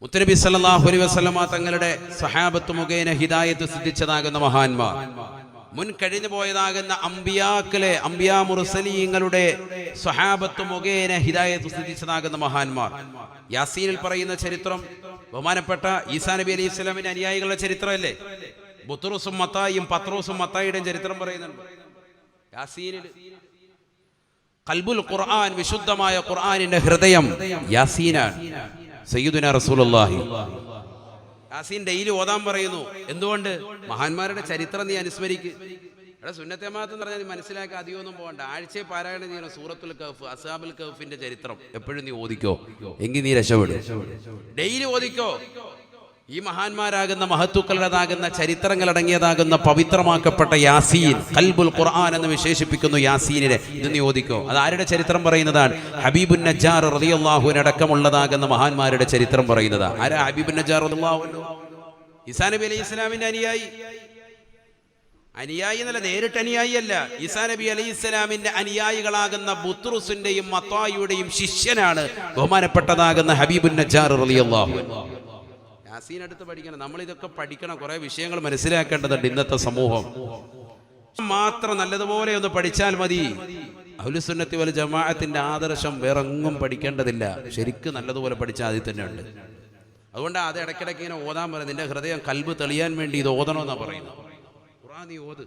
മുത്തനബി സല്ലല്ലാഹു അലൈഹി വസല്ലമ തങ്ങളുടെ സഹാബത്ത് മുഖേന ഹിദായത്ത് സിദ്ധിച്ചതാകുന്ന മഹാന്മാർ, മുൻ കഴിഞ്ഞു പോയതാകുന്ന അംബിയാ മുർസലീങ്ങളുടെ സഹാബത്ത് മുഖേന ഹിദായത്ത് സിദ്ധിച്ചതാകുന്ന മഹാന്മാർ. യാസീനിൽ പറയുന്ന ചരിത്രം ബഹുമാനപ്പെട്ട ഈസാ നബി അലൈഹി സ്വലാമിന്റെ അനുയായികളുടെ ചരിത്രമല്ലേ? ബുത്റൂസും മത്തായിയും പത്രോസും മത്തായിയുടെയും ചരിത്രം പറയുന്നുണ്ട് യാസീനിൽ. ഖൽബുൽ ഖുർആൻ, വിശുദ്ധമായ ഖുർആനിന്റെ ഹൃദയം യാസീനാണ്. സയ്യിദുനാ റസൂലുള്ളാഹി യാസീൻ ഡെയിലി ഓതാൻ പറയുന്നു. എന്തുകൊണ്ട്? മഹാന്മാരുടെ ചരിത്രം നീ അനുസ്മരിക്ക്. ഇവിടെ സുന്നത്തെ ജമാഅത്ത് എന്ന് പറഞ്ഞാൽ നീ മനസ്സിലാക്കി അധികമൊന്നും പോകണ്ട. ആഴ്ചയെ പാരായണം ചെയ്യണം സൂറത്തുൽ കഹ്ഫ്, അസ്ഹാബുൽ കഹ്ഫിന്റെ ചരിത്രം എപ്പോഴും നീ ഓദിക്കോ, എങ്കിൽ നീ രക്ഷപ്പെടും. ഡെയിലി ഓദിക്കോ. ഈ മഹാന്മാരാകുന്ന മഹത്തുക്കളുടേതാകുന്ന ചരിത്രങ്ങൾ അടങ്ങിയതാകുന്ന പവിത്രമാക്കപ്പെട്ട യാസീൻ, ഖൽബുൽ ഖുർആൻ എന്ന് വിശേഷിപ്പിക്കുന്നു യാസീനിനെ. ഇത് നീ ഓദിക്കോ. അത് ആരുടെ ചരിത്രം പറയുന്നതാണ്? ഹബീബുൻ നജ്ജാർ റളിയല്ലാഹു അൻഹു അടക്കമുള്ളതാകുന്ന മഹാന്മാരുടെ ചരിത്രം പറയുന്നതാ. ആരാ ഹബീബുൻ നജ്ജാർ റളിയല്ലാഹു അൻഹു? ഈസാ നബി അലൈഹി ഇസ്ലാമിന്റെ അനുയായി എന്നല്ല, നേരിട്ട് അനുയായി അല്ല. ഈസാ നബി അലൈഹി ഇസ്ലാമിന്റെ അനുയായികളാകുന്ന ബുത്റൂസിന്റെയും മത്തായിയുടെയും ശിഷ്യനാണ് ബഹുമാനപ്പെട്ടതാകുന്ന ഹബീബുൻ നജ്ജാർ റളിയല്ലാഹു അൻഹു. യാസീൻ അടുത്ത് പഠിക്കണം. നമ്മൾ ഇതൊക്കെ പഠിക്കണം. കുറെ വിഷയങ്ങൾ മനസ്സിലാക്കേണ്ടതുണ്ട്. ഇന്നത്തെ സമൂഹം മാത്രം നല്ലതുപോലെ ഒന്ന് പഠിച്ചാൽ മതി. അഹ്ലുസുന്നത്തി വൽ ജമാഅത്തിന്റെ ആദർശം വേറെങ്ങും പഠിക്കേണ്ടതില്ല. ശരിക്കും നല്ലതുപോലെ പഠിച്ചാൽ അതിൽ തന്നെ ഉണ്ട്. അതുകൊണ്ട് അത് ഇടയ്ക്കിടയ്ക്ക് ഇങ്ങനെ ഓതാൻ പറയും. നിന്റെ ഹൃദയം കൽബ് തെളിയാൻ വേണ്ടി ഇത് ഓതണമെന്നാണ് പറയുന്നത്. ഖുർആൻ നീ ഓത്.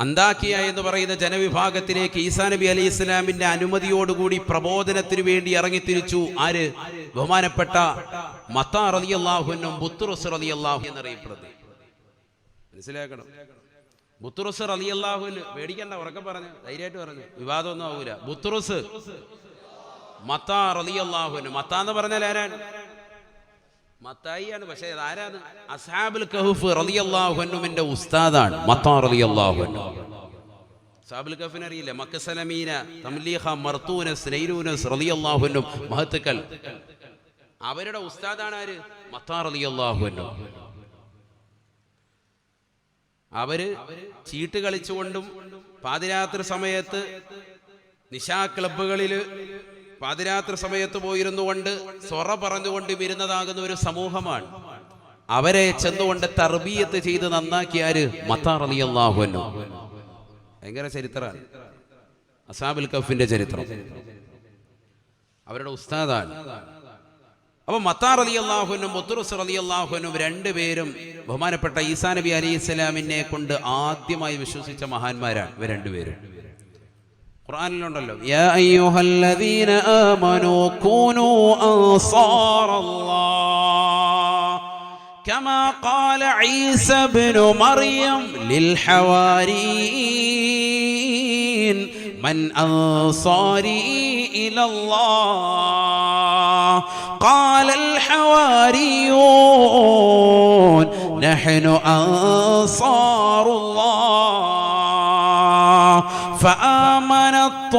അന്താക്കിയ എന്ന് പറയുന്ന ജനവിഭാഗത്തിലേക്ക് ഈസാ നബി അലൈഹി ഇസ്ലാമിന്റെ അനുമതിയോടുകൂടി പ്രബോധനത്തിന് വേണ്ടി ഇറങ്ങിത്തിരിച്ചു. ആര്? ബഹുമാനപ്പെട്ട മത്താ റളിയല്ലാഹു അൻഹു, ബുത്റൂസ് റളിയല്ലാഹു എന്നറിയപ്പെടുന്നത്. മനസ്സിലാക്കണം. ബുത്റൂസ് റളിയല്ലാഹു അൻഹു പേടിക്കണ്ട, ഉറക്കെ പറഞ്ഞു, ധൈര്യമായിട്ട് പറഞ്ഞു, വിവാദമൊന്നും ആവൂല. ബുത്റൂസ് മത്താ റളിയല്ലാഹു അൻഹു. മത്താ എന്ന് പറഞ്ഞാൽ ആരാണ്? മത്തായിയാണ്. പക്ഷേ ആരാണ്? അസ്ഹാബുൽ കഹ്ഫ് റളിയല്ലാഹു അൻഹുവിന്റെ ഉസ്താദാണ് മത്താ റളിയല്ലാഹു അൻഹു. അസ്ഹാബുൽ കഹ്ഫിനെ അറിയില്ല? മക്കസലമീന, തംലീഖ, മർത്തൂനസ്, നൈലൂനസ് റളിയല്ലാഹു അൻഹു മഹത്തുക്കൾ. അവരുടെ ഉസ്താദാണ് ആര്? മത്താ റളിയല്ലാഹു അൻഹു. അവര് ചീട്ട് കളിച്ചുകൊണ്ടും പാതിരാത്രി സമയത്ത് നിശാ ക്ലബ്ബുകളില് പാതിരാത്രി സമയത്ത് പോയിരുന്നു കൊണ്ട് സൊറ പറഞ്ഞുകൊണ്ട് ഇരുന്നതാകുന്ന ഒരു സമൂഹമാണ്. അവരെ ചെന്നുകൊണ്ട് തർബിയത്ത് ചെയ്ത് നന്നാക്കിയാര്? മത്താ റളിയല്ലാഹു അൻഹു. ഭയങ്കര ചരിത്രമാണ് അസ്ഹാബുൽ കഹ്ഫിന്റെ ചരിത്രം. അവരുടെ ഉസ്താദാണ്. അപ്പൊ മത്താ റളിയല്ലാഹു അൻഹു, ബുത്റൂസ് റളിയല്ലാഹു അൻഹു രണ്ടുപേരും ബഹുമാനപ്പെട്ട ഈസാ നബി അലൈഹി ഇസ്ലാമിനെ കൊണ്ട് ആദ്യമായി വിശ്വസിച്ച മഹാന്മാരാണ് ഇവർ രണ്ടുപേരും. ഖുർആനിലുണ്ടല്ലോ, യാ അയ്യുഹല്ലദീന ആമനൂ കൂനൂ അൻസാറല്ലാഹ് കമാ ഖാല ഈസ ഇബ്നു മർയം ലിൽ ഹവാരിയീൻ മൻ അൻസാരി ഇലല്ലാഹ് ഖാലൽ ഹവാരിയൂൻ നഹ്നു അൻസാറുല്ലാഹ് فآمن الطائفة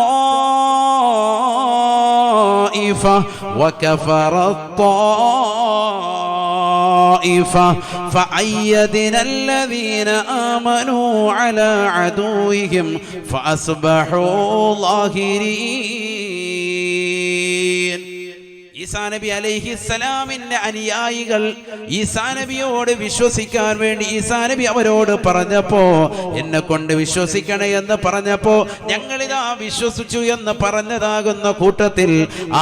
وكفر الطائفة فأيدنا الذين آمنوا على عدوهم فأصبحوا ظاهرين. ഈസാ നബി അലൈഹിസ്സലാമിന്റെ അനുയായികൾ ഈസാ നബിയോട് വിശ്വസിക്കാൻ വേണ്ടി ഈസാ നബി അവരോട് പറഞ്ഞപ്പോ, എന്നെ കൊണ്ട് വിശ്വസിക്കണേ എന്ന് പറഞ്ഞപ്പോ, ഞങ്ങളിതാ വിശ്വസിച്ചു എന്ന് പറഞ്ഞതാകുന്ന കൂട്ടത്തിൽ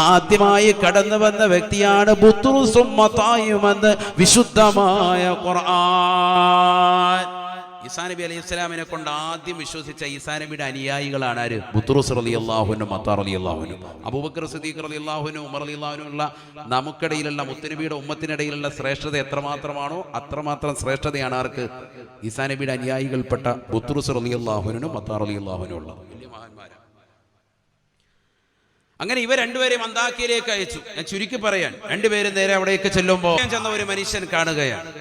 ആദ്യമായി കടന്നു വന്ന വ്യക്തിയാണ് ബുത്റൂസും മത്തായിയുമെന്ന് വിശുദ്ധമായ ഖുർആൻ. ഈസാ നബി അലൈഹി സ്വലാമിനെ കൊണ്ട് ആദ്യം വിശ്വസിച്ച ഈസാ നബിയുടെ അനുയായികളാണ് ആര്? ബുത്റൂസ് റളിയല്ലാഹു അൻഹു, മത്താ റളിയല്ലാഹു അൻഹു. അബൂബക്കർ സിദ്ദീഖ് റളിയല്ലാഹു അൻഹു, ഉമർ റളിയല്ലാഹു അൻഹു ഉള്ള നമുക്കിടയിലുള്ള മുത്തനബിയുടെ ഉമ്മത്തിനിടയിലുള്ള ശ്രേഷ്ഠത എത്രമാത്രമാണോ അത്രമാത്രം ശ്രേഷ്ഠതയാണ് ആർക്ക്? ഈസാ നബിയുടെ അനുയായികൾപ്പെട്ട ബുത്റൂസ് റളിയല്ലാഹു അൻഹു, മത്താ റളിയല്ലാഹു അൻഹു ഉള്ള വലിയ മഹാന്മാരാണ്. അങ്ങനെ ഇവർ രണ്ടുപേരെയും അന്താക്കിയയിലേക്ക് അയച്ചു. ഞാൻ ചുരുക്കി പറയാൻ, രണ്ടുപേരും നേരെ അവിടേക്ക് ചെല്ലുമ്പോൾ ചെന്ന ഒരു മനുഷ്യൻ കാണുകയാണ്.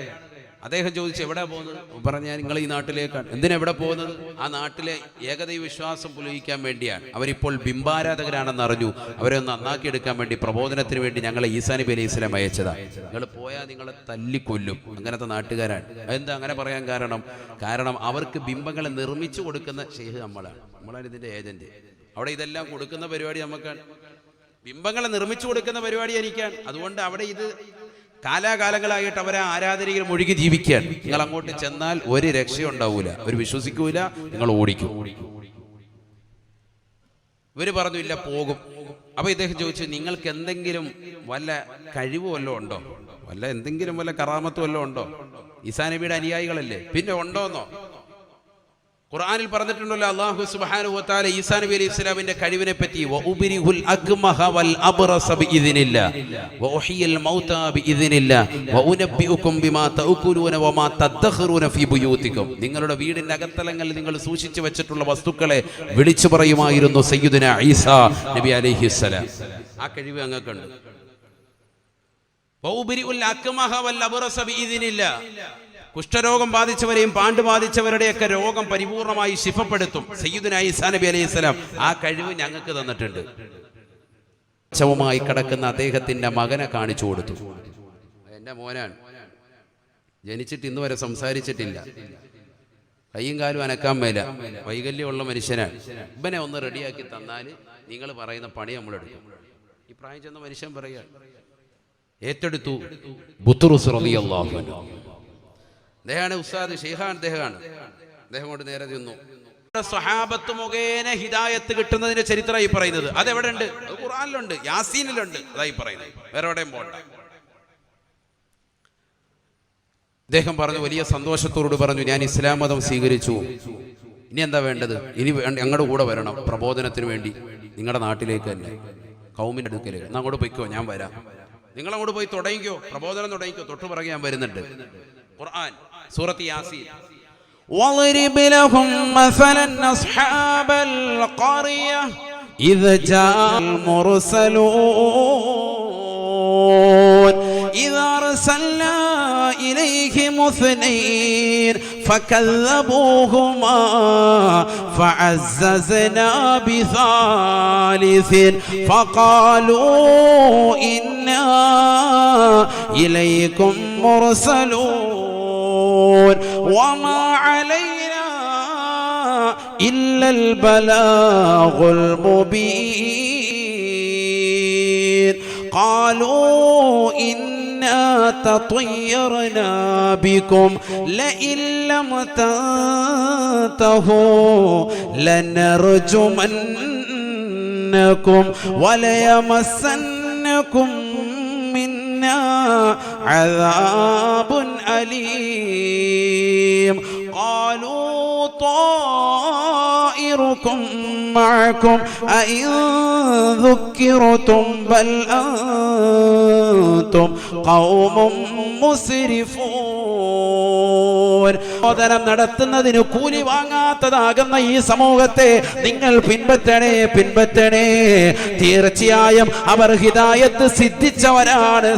അദ്ദേഹം ചോദിച്ചു, എവിടെ പോകുന്നത്? പറഞ്ഞാൽ നിങ്ങൾ ഈ നാട്ടിലേക്കാണ്. എന്തിനാ എവിടെ പോകുന്നത്? ആ നാട്ടിലെ ഏകദൈവ വിശ്വാസം പുലയിക്കാൻ വേണ്ടിയാണ്. അവരിപ്പോൾ ബിംബാരാധകരാണെന്ന് അറിഞ്ഞു. അവരെ ഒന്ന് നന്നാക്കിയെടുക്കാൻ വേണ്ടി പ്രബോധനത്തിന് വേണ്ടി ഞങ്ങളെ ഈസാ നബി അലൈഹി സ്വലാം അയച്ചതാണ്. നിങ്ങൾ പോയാൽ നിങ്ങളെ തല്ലിക്കൊല്ലും. അങ്ങനത്തെ നാട്ടുകാരാണ്. അതെന്താ അങ്ങനെ പറയാൻ കാരണം അവർക്ക് ബിംബങ്ങളെ നിർമ്മിച്ചു കൊടുക്കുന്ന ഷെയ്ഖ് നമ്മളാണ് ഇതിന്റെ ഏജന്റ്. അവിടെ ഇതെല്ലാം കൊടുക്കുന്ന പരിപാടി നമുക്കാണ്. ബിംബങ്ങളെ നിർമ്മിച്ചു കൊടുക്കുന്ന പരിപാടി എനിക്കാണ്. അതുകൊണ്ട് അവിടെ ഇത് കാലാകാലങ്ങളായിട്ട് അവരെ ആരാധനയിൽ മുഴുകി ജീവിക്കുകയാണ്. നിങ്ങൾ അങ്ങോട്ട് ചെന്നാൽ ഒരു രക്ഷയും ഉണ്ടാവൂല, ഒരു വിശ്വസിക്കൂല, നിങ്ങൾ ഓടിക്കും. ഇവര് പറഞ്ഞു ഇല്ല പോകും. അപ്പൊ ഇദ്ദേഹം ചോദിച്ചു, നിങ്ങൾക്ക് എന്തെങ്കിലും വല്ല കഴിവ് വല്ലതും ഉണ്ടോ, എന്തെങ്കിലും വല്ല കറാമത്ത് വല്ലതും ഉണ്ടോ? ഈസാ നബിയുടെ അനുയായികളല്ലേ, പിന്നെ ഉണ്ടോന്നോ? ഖുർആനിൽ പറഞ്ഞിട്ടുണ്ടല്ലോ, അല്ലാഹു സുബ്ഹാനഹു വ തആല ഈസാ നബി അലൈഹി ഇസ്ലാമിന്റെ കഴിവിനെ പറ്റി വഉബരിഹുൽ അക്മഹ വൽ അബ്റസ ബിഇദ്നില്ലാഹ് വഉഹിയൽ മൗതാ ബിഇദ്നില്ലാഹ് വഉനബ്ബിഉകും ബിമാ തഅകുലൂന വമാ തദ്ഖറൂന ഫീ ബുയൂതികും. നിങ്ങളുടെ വീടിന്റെ അകത്തളങ്ങളിൽ നിങ്ങൾ സൂക്ഷിച്ചു വെച്ചിട്ടുള്ള വസ്തുക്കളെ വിളിച്ചു പറയുമായിരുന്നു സയ്യിദുനാ ഈസാ നബി അലൈഹി സലാം. ആ കഴിവ് അങ്ങക്കുണ്ട്. വഉബരിഉൽ അക്മഹ വൽ അബ്റസ ബിഇദ്നില്ലാഹ്. കുഷ്ഠരോഗം ബാധിച്ചവരെയും പാണ്ട് ബാധിച്ചവരുടെയൊക്കെ രോഗം പരിപൂർണമായി ശിഫപ്പെടുത്തും സയ്യിദുനാ ഈസാ നബി അലൈഹി സ്വലാം. ആ കഴിവ് ഞങ്ങൾക്ക് തന്നിട്ടുണ്ട്. ശവമായി കിടക്കുന്ന അദ്ദേഹത്തിന്റെ മകനെ കാണിച്ചു കൊടുത്തു. എൻ്റെ മോനാണ്, ജനിച്ചിട്ട് ഇന്ന് വരെ സംസാരിച്ചിട്ടില്ല, കയ്യും കാലും അനക്കാൻ മേല, വൈകല്യമുള്ള മനുഷ്യനാണ്. ഇവനെ ഒന്ന് റെഡിയാക്കി തന്നാൽ നിങ്ങൾ പറയുന്ന പണി നമ്മളെടുക്കും. ഈ പ്രായം ചെന്ന മനുഷ്യൻ പറയുക ഏറ്റെടുത്തു. ബുത്റുസ് റളിയല്ലാഹു അൻഹു അദ്ദേഹമാണ് ഉസ്താദ്, ഷെയ്ഖാൻ അദ്ദേഹമാണ്. അദ്ദേഹം കൊണ്ട് നേരെ ചെന്നു. സ്വഹാബത്ത് മുഖേന ഹിദായത്ത് കിട്ടുന്നതിന്റെ ചരിത്രമായി പറയുന്നത്. അതെവിടെ ഉണ്ട്? അത് ഖുർആനിലുണ്ട്, യാസീനിലുണ്ട്. അതായി പറയുന്നത്, വേറെ എവിടെയും പോകണ്ട. അദ്ദേഹം പറഞ്ഞു, വലിയ സന്തോഷത്തോട് പറഞ്ഞു, ഞാൻ ഇസ്ലാം മതം സ്വീകരിച്ചു. ഇനി എന്താ വേണ്ടത്? ഇനി ഞങ്ങളുടെ കൂടെ വരണം പ്രബോധനത്തിന് വേണ്ടി, നിങ്ങളുടെ നാട്ടിലേക്ക് തന്നെ, കൗമിന്റെ അടുക്കലേക്ക്. എന്നാ അങ്ങോട്ട് പോയിക്കോ, ഞാൻ വരാം. നിങ്ങളങ്ങോട്ട് പോയി തുടങ്ങിക്കോ, പ്രബോധനം തുടങ്ങിക്കോ. തൊട്ടു പിറകെ ഞാൻ വരുന്നുണ്ട്. ഖുർആൻ സൂറത്ത് യാസീൻ. വളിബ് ലഹും മസലൻ അസ്ഹാബൽ ഖറിയ ഇദ ജാഅൽ മുർസലൂൻ ഇദ അർസൽനാ ഇലൈഹിം ഇസ്നൈൻ ഫകذبوهما فعززنا بثالث فقالوا إنا إليكم مرسلون وما علينا إلا البلاغ المبين قالوا إنا تطيرنا بكم لئن لم تنتهوا لنرجمنكم وليمسنكم منا عذاب أليم قالوا طائركم معكم أئن ذكرتم بل أنتم قوم مسرفون. ബോധനം നടത്തുന്നതിന് കൂലി വാങ്ങാത്തതാകുന്ന ഈ സമൂഹത്തെ നിങ്ങൾ പിൻപറ്റണേ. തീർച്ചയായും അവർ ഹിദായത്ത് സിദ്ധിച്ചവരാണ്.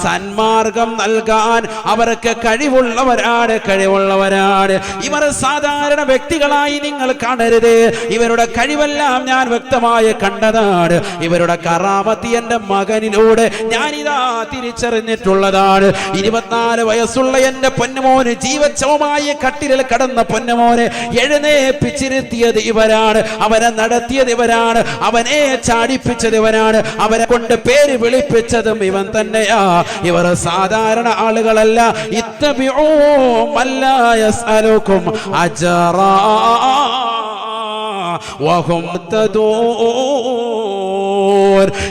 സന്മാർഗം നൽകാൻ അവർക്ക് കഴിവുള്ളവരാണ്. ഇവർ സാധാരണ വ്യക്തികളായി നിങ്ങൾ കാണരുത്. ഇവരുടെ കഴിവെല്ലാം ഞാൻ വ്യക്തമായി കണ്ടതാണ്. ഇവരുടെ കറാമത്ത് എന്റെ മകനിലൂടെ ഞാനിതാ തിരിച്ചറിഞ്ഞിട്ടുള്ളതാണ്. 24 വയസ്സുള്ള എന്റെ പൊന്നുമോന്, ജീവച്ഛവമായ കട്ടിലിൽ കടന്ന പൊന്നുമോനെ എഴുന്നേപ്പിച്ചിരുത്തിയത് ഇവരാണ്. അവനെ നടത്തിയത് ഇവരാണ്. അവനെ ചാടിപ്പിച്ചത് ഇവരാണ്. അവരെ കൊണ്ട് പേര് വിളിപ്പിച്ചതും ഇവൻ തന്നെയാ. ഇവർ സാധാരണ ആളുകളല്ല. ഇത്തബിഊ മല്ലാ യസ്അലുകും അജ്റാ വഹും തദൂൻ.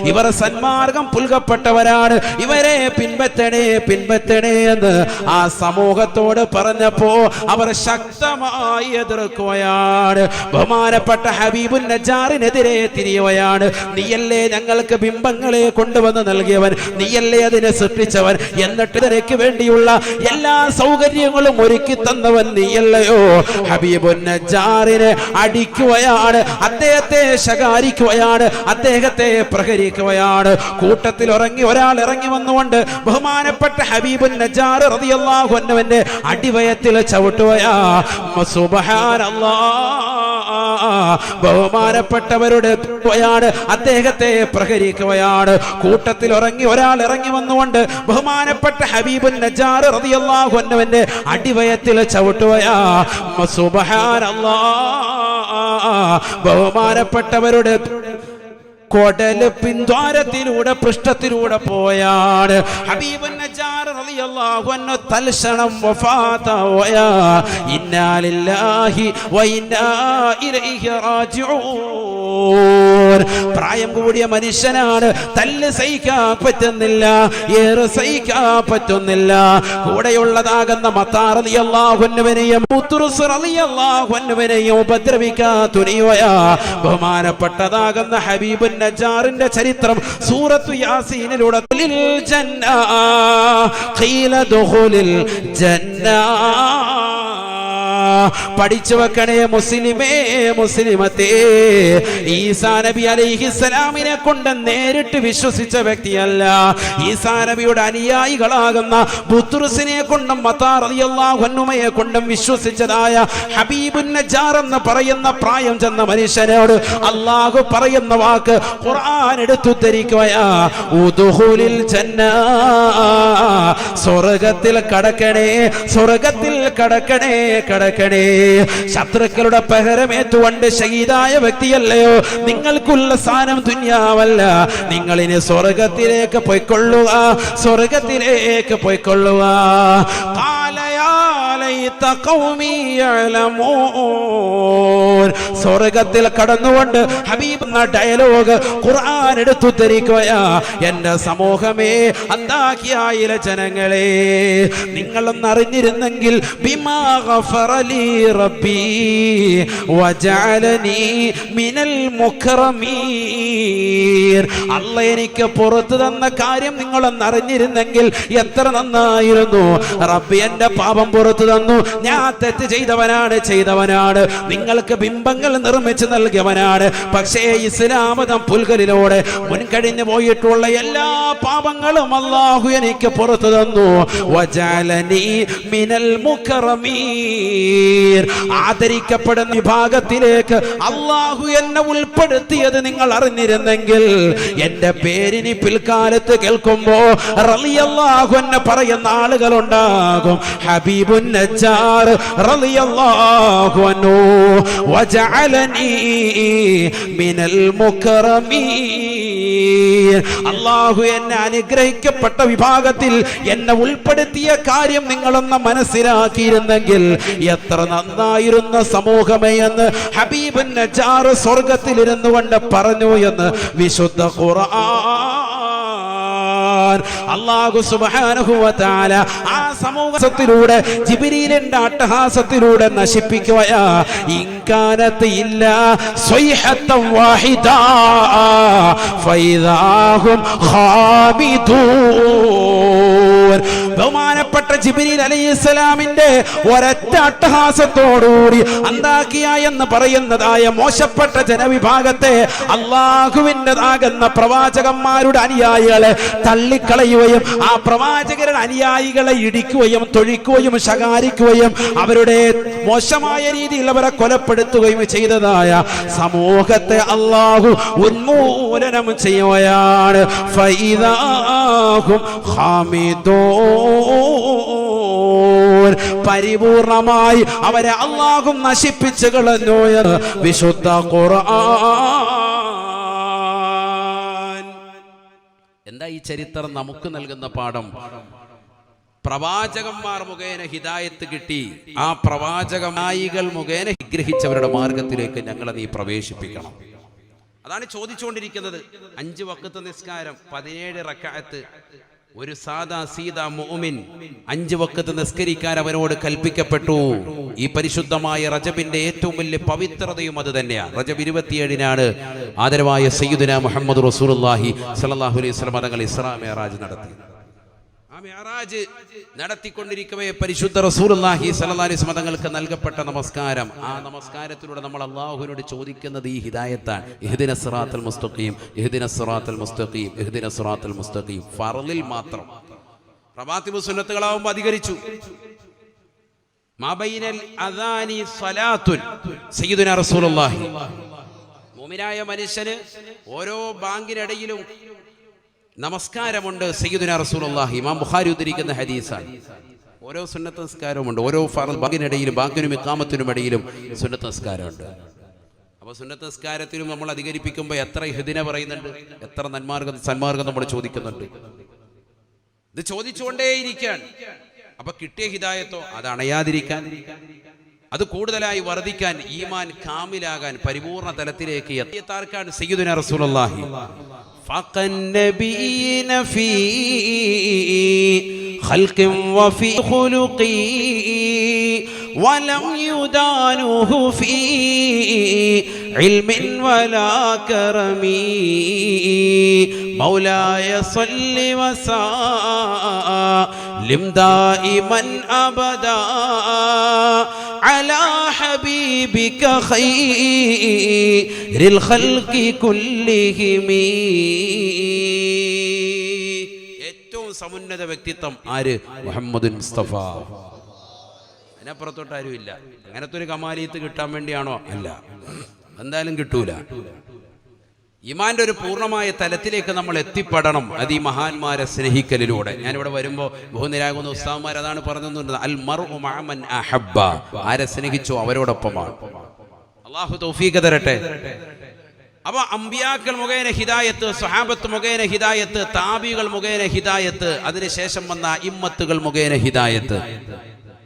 ഇവർ സന്മാർഗം പുൽകപ്പെട്ടവരാണ്. ഇവരെ പിൻപറ്റണേ എന്ന് ആ സമൂഹത്തോട് പറഞ്ഞപ്പോ അവർ ശക്തമായി എതിർക്കുകയാണ്. ബഹുമാനപ്പെട്ട ഹബീബുൻ നജ്ജാറിനെതിരെ തിരിയുകയാണ്. നീയല്ലേ ഞങ്ങൾക്ക് ബിംബങ്ങളെ കൊണ്ടുവന്ന് നൽകിയവൻ, നീയല്ലേ അതിനെ സൃഷ്ടിച്ചവൻ, എന്നിട്ട് ഇതിനേക്ക് വേണ്ടിയുള്ള എല്ലാ സൗകര്യങ്ങളും ഒരുക്കി തന്നവൻ നീയല്ലയോ? ഹബീബുൻ നജ്ജാറിനെ അടിക്കുകയാണ്, അദ്ദേഹത്തെ ശകാരിക്കുകയാണ്, അദ്ദേഹത്തെ പ്രഹരിക്കുകയാണ്. കൂട്ടത്തിൽ ഒരാൾ ഇറങ്ങി വന്നുകൊണ്ട് ബഹുമാനപ്പെട്ട ഹബീബുൻ നജ്ജാർ റളിയല്ലാഹു അൻഹുവിന്റെ അടിവയത്തിൽ ചവിട്ടുകയാ. സുബ്ഹാനല്ലാഹ്. ബഹുമാനപ്പെട്ടവരുടെ അദ്ദേഹത്തെ പ്രഹരിക്കുകയാണ്. കൂട്ടത്തിൽ ഒരാൾ ഇറങ്ങി വന്നുകൊണ്ട് ബഹുമാനപ്പെട്ട ഹബീബുൻ നജ്ജാർ റളിയല്ലാഹു അൻഹുവിന്റെ അടിവയത്തിൽ ചവിട്ടുകയാ. സുബ്ഹാനല്ലാഹ്. ബഹുമാനപ്പെട്ടവരുടെ കൊടല് പിൻദ്വാരത്തിലൂടെ പൃഷ്ഠത്തിലൂടെ പോയാണ് ഹബീബുൻ നജ്ജാർ റളിയല്ലാഹു അൻഹു തൽക്ഷണം വഫാതായ. ഇന്നാ ലില്ലാഹി വ ഇന്നാ ഇലൈഹി റാജിഊൻ. പ്രായം കൂടിയ മനുഷ്യനാണ്, തല്ല് സഹിക്കാൻ പറ്റുന്നില്ല, ഏറെ സഹിക്കാൻ പറ്റുന്നില്ല. കൂടെയുള്ളതാകുന്ന മത്താ റളിയല്ലാഹു അൻഹുവിനെയും ഉത്റുസ് റളിയല്ലാഹു അൻഹുവിനെയും ഉപദ്രവിക്കാൻ തുനിയുകയാ. ബഹുമാനപ്പെട്ടതാകുന്ന ഹബീബുൻ നജ്ജാറിന്റെ ചരിത്രം സൂറത്തു യാസീനിലൂടെ ഖുലിൽ ജന്ന ഖീല ദുഖുലിൽ ജന്ന പഠിച്ചു വെക്കണേ മുസ്ലിമേ, മുസ്ലിമത്തേ. ഈസാ നബി അലൈഹിസ്സലാമിനെ കൊണ്ട് നേരിട്ട് വിശ്വസിച്ച വ്യക്തിയല്ല, ഈസാ നബിയുടെ അനുയായികളാകുന്ന ബുത്റുസിനെ കൊണ്ടും മത്താ റളിയല്ലാഹു അൻഹുമയെ കൊണ്ടും വിശ്വസിച്ചതായ ഹബീബുൻ നജ്ജാർ എന്ന് പറയുന്ന പ്രായം ചെന്ന മനുഷ്യനോട് അല്ലാഹു പറയുന്ന വാക്ക് ഖുർആൻ എടുത്തുദ്ധരിക്കുകയാ. ഉദ്ഖുലിൽ ജന്ന, സ്വർഗ്ഗത്തിൽ കടക്കണേ, സ്വർഗ്ഗത്തിൽ കടക്കണേ, കടക്കണേ. ശത്രുക്കളുടെ പകരമേറ്റുകൊണ്ട് ഷഹീദായ വ്യക്തിയല്ലയോ നിങ്ങൾക്കുള്ള സ്ഥാനം ദുനിയാവല്ല. നിങ്ങളിനി സ്വർഗ്ഗത്തിലേക്ക് പോയിക്കൊള്ളുക, സ്വർഗ്ഗത്തിലേക്ക് പോയിക്കൊള്ളുക. സ്വർഗ്ഗത്തിൽ കടന്നുകൊണ്ട് ഹബീബ് എന്ന ഡയലോഗ് ഖുർആൻ എടുത്തുദ്ധരിക്കുകയാ. എന്റെ സമൂഹമേ, അന്താകിയായിലെ ജനങ്ങളെ, നിങ്ങളൊന്ന് അറിഞ്ഞിരുന്നെങ്കിൽ ബിമാ ഗഫറ ലി റബ്ബി വജഅലനി മിനൽ മുക്രമീൻ. അല്ലാഹ് എനിക്ക് പുറത്തു തന്ന കാര്യം നിങ്ങളൊന്ന് അറിഞ്ഞിരുന്നെങ്കിൽ എത്ര നന്നായിരുന്നു. റബ്ബി എന്റെ പാപം പുറത്തു തന്നു, ഞാൻ തെറ്റ് ചെയ്തവനാണ്, നിങ്ങൾക്ക് ബിംബങ്ങൾ നിർമ്മിച്ചു നൽകിയവനാണ്. പക്ഷേ ഇസ്ലാം മതം പുൽകലിലൂടെ മുൻകഴിഞ്ഞു പോയിട്ടുള്ള എല്ലാ പാപങ്ങളും അല്ലാഹു എനിക്ക് പുറത്തു തന്നു. വജഅലനി മിനൽ മുക്രമീൻ. ആദരിക്കപ്പെടുന്ന വിഭാഗത്തിലേക്ക് അല്ലാഹു എന്നെ ഉൾപ്പെടുത്തിയത് നിങ്ങൾ അറിഞ്ഞിരുന്നെങ്കിൽ എന്റെ പേരിനി പിൽക്കാലത്ത് കേൾക്കുമ്പോ റളിയല്ലാഹു അൻഹു പറയുന്ന ആളുകളുണ്ടാകും. ഹബീബുൻ നജ്ജാർ റളിയല്ലാഹു അൻഹു വജഅലനി മിനൽ മുക്രമീൻ. അല്ലാഹു എന്നെ അനുഗ്രഹിക്കപ്പെട്ട വിഭാഗത്തിൽ എന്നെ ഉൾപ്പെടുത്തിയ കാര്യം നിങ്ങളൊന്ന് മനസ്സിലാക്കിയിരുന്നെങ്കിൽ എത്ര നന്നായിരുന്ന സമൂഹമേ എന്ന് ഹബീബുൻ നജ്ജാർ സ്വർഗ്ഗത്തിലിരുന്നു കൊണ്ട് പറഞ്ഞു എന്ന് വിശുദ്ധ ഖുർആൻ. അല്ലാഹു സുബ്ഹാനഹു വ തആല ആ സമൂഹത്തിലൂടെ ജിബ്രീലിന്റെ അട്ടഹാസത്തിലൂടെ നശിപ്പിക്കുകയാ. ഇൻകാനത്ത് ഇല്ലാ സ്വൈഹത്തൻ വാഹിദ ഫൈദാഹും ഖാമിദൂൻ. ബഹുമാനപ്പെട്ട ജിബ്രീൽ അലൈഹിസ്സലാമിന്റെ ഒരൊറ്റ അട്ടഹാസത്തോടുകൂടി അന്താകിയ എന്ന് പറയുന്നതായ മോശപ്പെട്ട ജനവിഭാഗത്തെ അല്ലാഹുവിൻ്റെതാകുന്ന പ്രവാചകന്മാരുടെ അനുയായികളെ തള്ളിക്കളയുകയും ആ പ്രവാചകരുടെ അനുയായികളെ ഇടിക്കുകയും തൊഴിക്കുകയും ശകാരിക്കുകയും അവരുടെ മോശമായ രീതിയിൽ അവരെ കൊലപ്പെടുത്തുകയും ചെയ്തതായ സമൂഹത്തെ അല്ലാഹു ഉന്മൂലനം ചെയ്യുകയാണ്. ഫൈദാഹും ഖാമിദൂൻ. പരിപൂർണമായി അവരെ അല്ലാഹു നശിപ്പിച്ചു കളഞ്ഞു എന്ന് വിശുദ്ധ ഖുർആൻ. എന്താ ഈ ചരിത്രം നമുക്ക് നൽകുന്ന പാഠം? പ്രവാചകന്മാർ മുഖേന ഹിദായത്ത് കിട്ടി, ആ പ്രവാചകനായികൾ മുഖേന ഗ്രഹിച്ചവരുടെ മാർഗത്തിലേക്ക് ഞങ്ങളെ നീ പ്രവേശിപ്പിക്കണം. അതാണ് ചോദിച്ചുകൊണ്ടിരിക്കുന്നത്. 5 വഖ്ത് നിസ്കാരം, 17 റക്അത്ത്. ഒരു സാദാ സീദാ മുഅ്മിൻ 5 വഖ്ത് നിസ്കരിക്കാൻ അവനോട് കൽപ്പിക്കപ്പെട്ടു. ഈ പരിശുദ്ധമായ റജബിന്റെ ഏറ്റവും വലിയ പവിത്രതയും അത് തന്നെയാണ്. റജബ് 27-നാണ് ആദരവായ സയ്യിദുനാ മുഹമ്മദ് റസൂലുള്ളാഹി സ്വല്ലല്ലാഹു അലൈഹി വസല്ലം തങ്ങൾ ഇസ്രാ മിഅ്റാജ് നടത്തി. ആ മിഅ്റാജ് നടത്തിക്കൊണ്ടിരിക്കവേ പരിശുദ്ധ റസൂലുള്ളാഹി സ്വല്ലല്ലാഹു അലൈഹി വസല്ലം തങ്ങൾക്ക് നൽകപ്പെട്ട നമസ്കാരം, ആ നമസ്കാരത്തിലൂടെ നമ്മൾ അല്ലാഹുവിനോട് ചോദിക്കുന്നത് ഈ ഹിദായത്താണ്. ഇഹ്ദിനസ് സിറാത്തൽ മുസ്തഖീം, ഇഹ്ദിനസ് സിറാത്തൽ മുസ്തഖീം, ഇഹ്ദിനസ് സിറാത്തൽ മുസ്തഖീം. ഫർളിൽ മാത്രം. റവാത്തിബ് സുന്നത്തുകളാവുമ്പോൾ അധികരിച്ചു. മാബൈനൽ അദാനി സ്വലാത്തുൻ സയ്യിദുനാ റസൂലുള്ളാഹി. മുഅ്മിനായ മനുഷ്യന് ഓരോ ബാങ്കിനിടയിലും നമസ്കാരമുണ്ട്. സയ്യിദുനാ റസൂലുള്ളാഹി ഇമാം ബുഖാരി ഉദ്ധരിക്കുന്ന ഹദീസാണ്. ഓരോ സുന്നത്ത് നിസ്കാരവുമുണ്ട്. ഓരോ ഫർദ് ബാങ്കിനിടയിലും ബാങ്കിനും ഇഖാമത്തിനും ഇടയിലും സുന്നത്ത് നിസ്കാരമുണ്ട്. അപ്പോൾ സുന്നത്ത് നിസ്കാരത്തിലും നമ്മൾ അധികരിപ്പിക്കുമ്പോൾ എത്ര ഇഹ്ദിന പറയുന്നുണ്ട്, എത്ര സന്മാർഗം നമ്മൾ ചോദിക്കുന്നുണ്ട്. ഇത് ചോദിച്ചുകൊണ്ടേയിരിക്കാൻ. അപ്പൊ കിട്ടിയ ഹിദായത്തോ അത് അണയാതിരിക്കാൻ, അത് കൂടുതലായി വർദ്ധിക്കാൻ, ഈമാൻ കാമിലാകാൻ, പരിപൂർണ തലത്തിലേക്ക് എത്തിയത്താർക്കാണ് സയ്യിദുനാ റസൂലുള്ളാഹി ഫഖൻ നബിയ്യിന ഫീ ഖൽഖിൻ വഫീ ഖുലുഖി വലം യുദാനുഹു ഫീ ഇൽമിൻ വലാ കറമി മൗലായ സ്വല്ലി വസല്ലിം ദായിമൻ അബദാ അലാ ഹബീബിക ഖൈറിൽ ഖൽഖി കുല്ലിഹിം. ഏറ്റവും സമുന്നത വ്യക്തിത്വം ആര്? മുഹമ്മദുൻ മുസ്തഫ. അതിനപ്പുറത്തോട്ട് ആരുമില്ല. അങ്ങനത്തെ ഒരു കമാലിയത്ത് കിട്ടാൻ വേണ്ടിയാണോ? അല്ല, എന്തായാലും കിട്ടൂല. ഈമാന്റെ ഒരു പൂർണ്ണമായ തലത്തിലേക്ക് നമ്മൾ എത്തിപ്പെടണം. അത് ഈ മഹാന്മാരെ സ്നേഹിക്കലിലൂടെ. ഞാനിവിടെ വരുമ്പോൾ ബഹുനിരാകുന്ന ഉസ്താദ്മാർ അതാണ് പറഞ്ഞത്, അൽ മർഉ മഅ മൻ അഹബ്ബ. ആരെ സ്നേഹിച്ചോ അവരോടൊപ്പമാണ്. അല്ലാഹു തൗഫീഖ് തരട്ടെ. അപ്പൊ അമ്പിയാക്കൾ മുഖേന ഹിദായത്ത്, സ്വഹാബത്ത് മുഖേന ഹിദായത്ത്, താബികൾ മുഖേന ഹിദായത്ത്, അതിനുശേഷം വന്ന ഇമ്മത്തുകൾ മുഖേന ഹിദായത്ത്.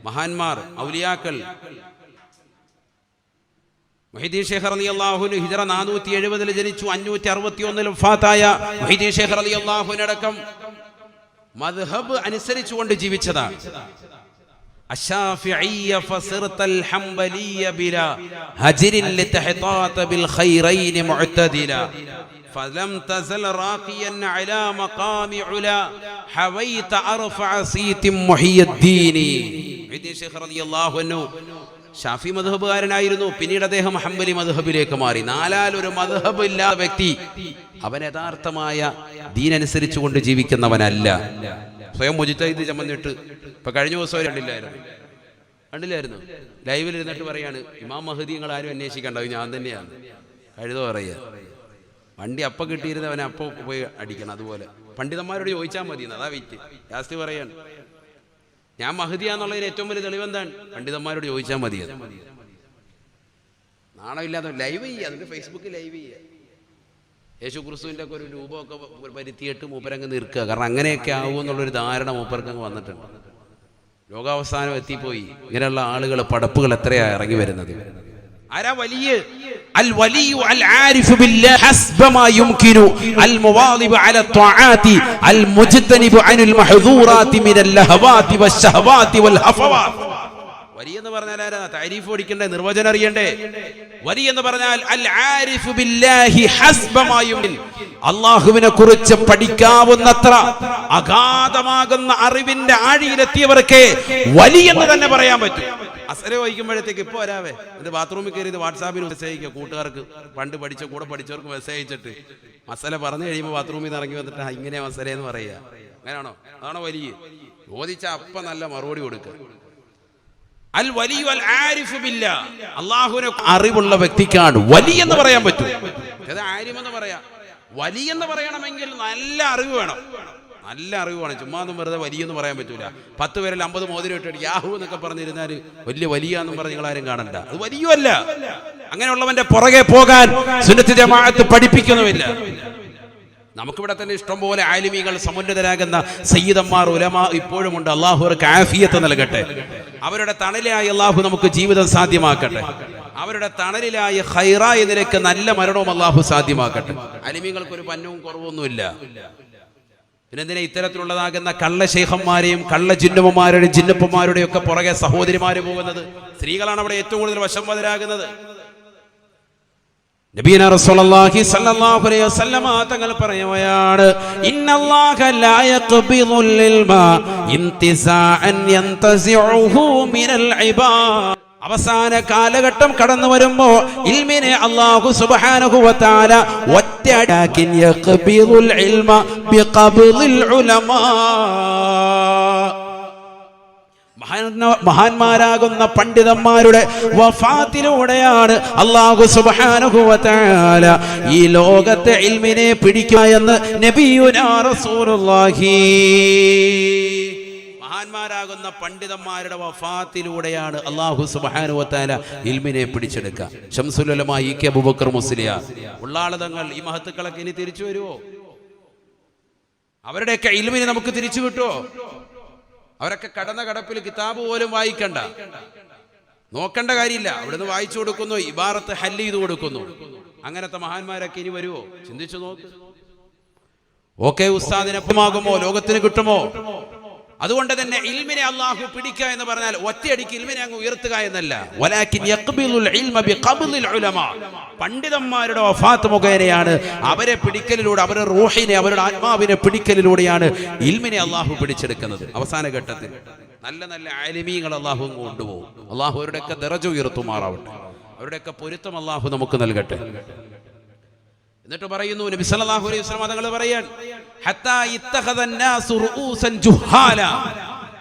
മഹാന്മാർ, ഔലിയാക്കൾ. മുഹീദ്ദീൻ ശൈഖ് റളിയല്ലാഹു അൻഹു ഹിജ്റ 470 ജനിച്ചു, 561 വഫാത്തായ മുഹീദ്ദീൻ ശൈഖ് റളിയല്ലാഹു അൻഹു അടക്കം മദ്ഹബ് അനുസരിച്ചുകൊണ്ട് ജീവിച്ചതാണ്. അശ്ശാഫിഇയ്യ ഫസിർതൽ ഹംബലിയ്യ ബിലാ ഹജ്രിൻ ലിതഹതാത ബിൽ ഖൈറൈൻ മുഅ്തദില ഫലം തസൽ റാഖിയൻ അലാ മഖാമി ഉലാ ഹവൈത അർഫഅ സീതിൻ മുഹിയ്യദ്ദീൻ. മുഹീദ്ദീൻ ശൈഖ് റളിയല്ലാഹു അൻഹു ഷാഫി മദ്ഹബുകാരനായിരുന്നു. പിന്നീട് അദ്ദേഹം ഹംബലി മദ്ഹബിലേക്ക് മാറി. നാലാലൊരു മദ്ഹബ് ഇല്ലാത്ത വ്യക്തി അവൻ യഥാർത്ഥമായ ദീനനുസരിച്ചു കൊണ്ട് ജീവിക്കുന്നവനല്ല. സ്വയം മുജ്തഹിദ് ചമന്നിട്ട് ഇപ്പൊ കഴിഞ്ഞ ദിവസം കണ്ടില്ലായിരുന്നു ലൈവിൽ ഇരുന്നിട്ട് പറയാണ്, ഇമാം മഹദി നിങ്ങൾ ആരും അന്വേഷിക്കണ്ട, ഞാൻ തന്നെയാണ്. കഴുത പറയുക, വണ്ടി അപ്പം കിട്ടിയിരുന്നവനെ അപ്പം പോയി അടിക്കണം. അതുപോലെ പണ്ഡിതന്മാരോട് ചോദിച്ചാൽ മതി, അതാ വെയിറ്റ്. ലാസ്റ്റ് പറയാണ്, ഞാൻ മഹദിയാന്നുള്ളതിന് ഏറ്റവും വലിയ തെളിവെന്താണ്? പണ്ഡിതന്മാരോട് ചോദിച്ചാൽ മതി. അത് നാണമില്ലാതെ ലൈവ് ചെയ്യുക, അതിൻ്റെ ഫേസ്ബുക്കിൽ ലൈവ് ചെയ്യുക. യേശു ക്രിസ്തുവിൻ്റെ ഒക്കെ ഒരു രൂപമൊക്കെ വരുത്തിയിട്ട് മൂപ്പരങ്ങ് നിൽക്കുക. കാരണം അങ്ങനെയൊക്കെ ആവുമെന്നുള്ളൊരു ധാരണ മൂപ്പർക്കങ്ങ് വന്നിട്ടുണ്ട്. ലോകാവസാനം എത്തിപ്പോയി. ഇങ്ങനെയുള്ള ആളുകൾ, പടപ്പുകൾ എത്രയാ ഇറങ്ങി വരുന്നത്. ആരാ വലിയ? അൽ വലിയു അൽ ആരിഫു ബില്ലാഹി ഹസ്ബമാ യുംകിനു അൽ മുവാദിബു അല ത്വആതി അൽ മുജ്തനിബു അനിൽ മഹ്ദൂറാതി മിനൽ ലഹവാതി വശഹവാതി വൽ ഹഫവാത്. വലിയ എന്ന് പറഞ്ഞാൽ ആരാ? തഅരീഫ് പഠിക്കണ്ടേ, നിർവചനം അറിയണ്ടേ. വലിയ എന്ന് പറഞ്ഞാൽ അൽ ആരിഫു ബില്ലാഹി ഹസ്ബമാ യുംകിൻ, അല്ലാഹുവിനെ കുറിച്ച് പഠിക്കാവുന്നത്ര അഗാധമാകുന്ന അറിവിന്റെ ആഴിയിലെത്തിയവർക്ക് വലിയ എന്ന് തന്നെ പറയാൻ പറ്റും. അസര വഹിക്കുമ്പോഴത്തേക്ക് ഇപ്പോൾ വരാവേ, ഇത് ബാത്റൂമിൽ കയറി ഇത് വാട്സാപ്പിൽ മെസ്സേജ് അയക്കുക. കൂട്ടുകാർക്ക് പണ്ട് കൂടെ പഠിച്ചവർക്ക് മെസ്സേജ് അയച്ചിട്ട് മസല പറഞ്ഞു കഴിയുമ്പോൾ ബാത്റൂമിൽ നിന്ന് ഇറങ്ങി വന്നിട്ട് ഇങ്ങനെ മസല എന്ന് പറയുക. അങ്ങനെയാണോ? അതാണോ വലിയ? ചോദിച്ച അപ്പം നല്ല മറുപടി കൊടുക്കുക. അൽ വലിയു അൽ ആരിഫു ബില്ലാഹ്, അല്ലാഹുവിനെ അറിവുള്ള വ്യക്തിക്കാണ് വലിയ എന്ന് പറയാൻ പറ്റും. അത് ആരിമെന്ന് പറയാം. വലിയ എന്ന് പറയണമെങ്കിൽ നല്ല അറിവ് വേണം. നല്ല അറിവ് വേണം. ചുമ്മാ ഒന്നും വെറുതെ വലിയെന്ന് പറയാൻ പറ്റൂല. 10 പേരിൽ 50 മോതിരം ഇട്ടിട്ട് യാഹു എന്നൊക്കെ പറഞ്ഞിരുന്നാൽ വലിയ എന്നും പറഞ്ഞ് നിങ്ങളാരും കാണണ്ട. അത് വലിയല്ല. അങ്ങനെയുള്ളവന്റെ പുറകെ പോകാൻ സുന്നത്ത് ജമാഅത്ത് പഠിപ്പിക്കുന്നുമില്ല. നമുക്കിവിടെ തന്നെ ഇഷ്ടംപോലെ ആലിമീകൾ, സമുന്നതരാകുന്ന സയ്യിദന്മാർ, ഉലമാ ഇപ്പോഴും ഉണ്ട്. അള്ളാഹു അവർക്ക് ആഫിയത്ത് നൽകട്ടെ. അവരുടെ തണലിലായി അള്ളാഹു നമുക്ക് ജീവിതം സാധ്യമാക്കട്ടെ. അവരുടെ തണലിലായി ഖൈറായ നിലയ്ക്ക് നല്ല മരണവും അള്ളാഹു സാധ്യമാക്കട്ടെ. ആലിമീങ്ങൾക്കൊരു പന്നവും കുറവൊന്നുമില്ല. പിന്നെന്തിനാ ഇത്തരത്തിലുള്ളതാകുന്ന കള്ള ശൈഖന്മാരെയും കള്ള ജിന്നുമാരുടെയും ജിന്നപ്പന്മാരുടെയും ഒക്കെ പുറകെ സഹോദരിമാര് പോകുന്നത്? സ്ത്രീകളാണ് അവിടെ ഏറ്റവും കൂടുതൽ വശംവദരാകുന്നത്. നബിയനാ റസൂലുള്ളാഹി സ്വല്ലല്ലാഹു അലൈഹി വസല്ലമ തങ്ങൾ പറയുകയാണ്, ഇന്നല്ലാഹ ലാ യഖ്ബിദുൽ ഇൽമ ഇന്തിസാഅൻ യന്തസിഉഹു മിനൽ ഇബാദ്. അവസാന കാലഘട്ടം കടന്നു വരുമ്പോ ഇൽമിനെ അല്ലാഹു സുബ്ഹാനഹു വ തആല വത്തഅകിൻ യഖ്ബിദുൽ ഇൽമ ബിഖബ്ദിൽ ഉലമാ. മഹാന്മാരാകുന്ന പണ്ഡിതന്മാരുടെ വഫാത്തിലൂടെയാണ് അല്ലാഹു സുബ്ഹാനഹു വ തആല ഈ ലോകത്തെ ഇൽമിനെ പിടിക്കുക എന്ന് നബിയുനാ റസൂലുള്ളാഹി. മഹാന്മാരാകുന്ന പണ്ഡിതന്മാരുടെ വഫാത്തിലൂടെയാണ് അല്ലാഹു സുബ്ഹാനഹു വ തആല ഇൽമിനെ പിടിച്ചെടുക്കുക. ശംസുൽ ഉലമാ ഇ.കെ. അബൂബക്കർ മുസ്ലിയാർ ഉള്ളാളതങ്ങൾ ഈ മഹത്തുക്കളൊക്കെ ഇനി തിരിച്ചു വരുമോ? അവരുടെയൊക്കെ ഇൽമിനെ നമുക്ക് തിരിച്ചു കിട്ടുമോ? അവരൊക്കെ കടന്ന കടപ്പിൽ കിതാബ് പോലും വായിക്കണ്ട, നോക്കേണ്ട കാര്യമില്ല. അവിടുന്ന് വായിച്ചു കൊടുക്കുന്നു, ഇബാറത്ത് ഹല്ല് ചെയ്ത് കൊടുക്കുന്നു. അങ്ങനത്തെ മഹാന്മാരൊക്കെ ഇനി വരുമോ? ചിന്തിച്ചു നോക്ക്. ഓക്കെ, ഉസ്താദിനൊപ്പമാകുമോ? ലോകത്തിന് കിട്ടുമോ? അതുകൊണ്ട് തന്നെ ഇൽമിനെ അല്ലാഹു പിടിക്കുക എന്ന് പറഞ്ഞാൽ ഒറ്റയടിക്ക് ഇൽമിനെ അങ്ങ് ഉയർത്തുക എന്നല്ല. വലാകിൻ യഖ്ബിലുൽ ഇൽമ ബിഖബ്ലിൽ ഉലമാ. പണ്ഡിതന്മാരുടെ വഫാത്ത് മുഖേനയാണ്, അവരെ പിടിക്കലിലൂടെ, അവരുടെ റൂഹിനെ, അവരുടെ ആത്മാവിനെ പിടിക്കലിലൂടെയാണ് ഇൽമിനെ അല്ലാഹു പിടിച്ചെടുക്കുന്നത്. അവസാന ഘട്ടത്തിൽ നല്ല നല്ല ആലിമീങ്ങൾ അല്ലാഹു കൊണ്ടുപോകും. അല്ലാഹു അവരുടെയൊക്കെ ദറജ ഉയർത്തുമാറാവട്ടെ, അവരുടെയൊക്കെ പൊരുത്തം അല്ലാഹു നമുക്ക് നൽകട്ടെ. എന്നിട്ട് പറയുന്നു നബി സല്ലല്ലാഹു അലൈഹി വസല്ലം തങ്ങൾ പറയാൻ, ഹത്താ ഇത്തഖദന്നാസു റൂസൻ ജുഹാല.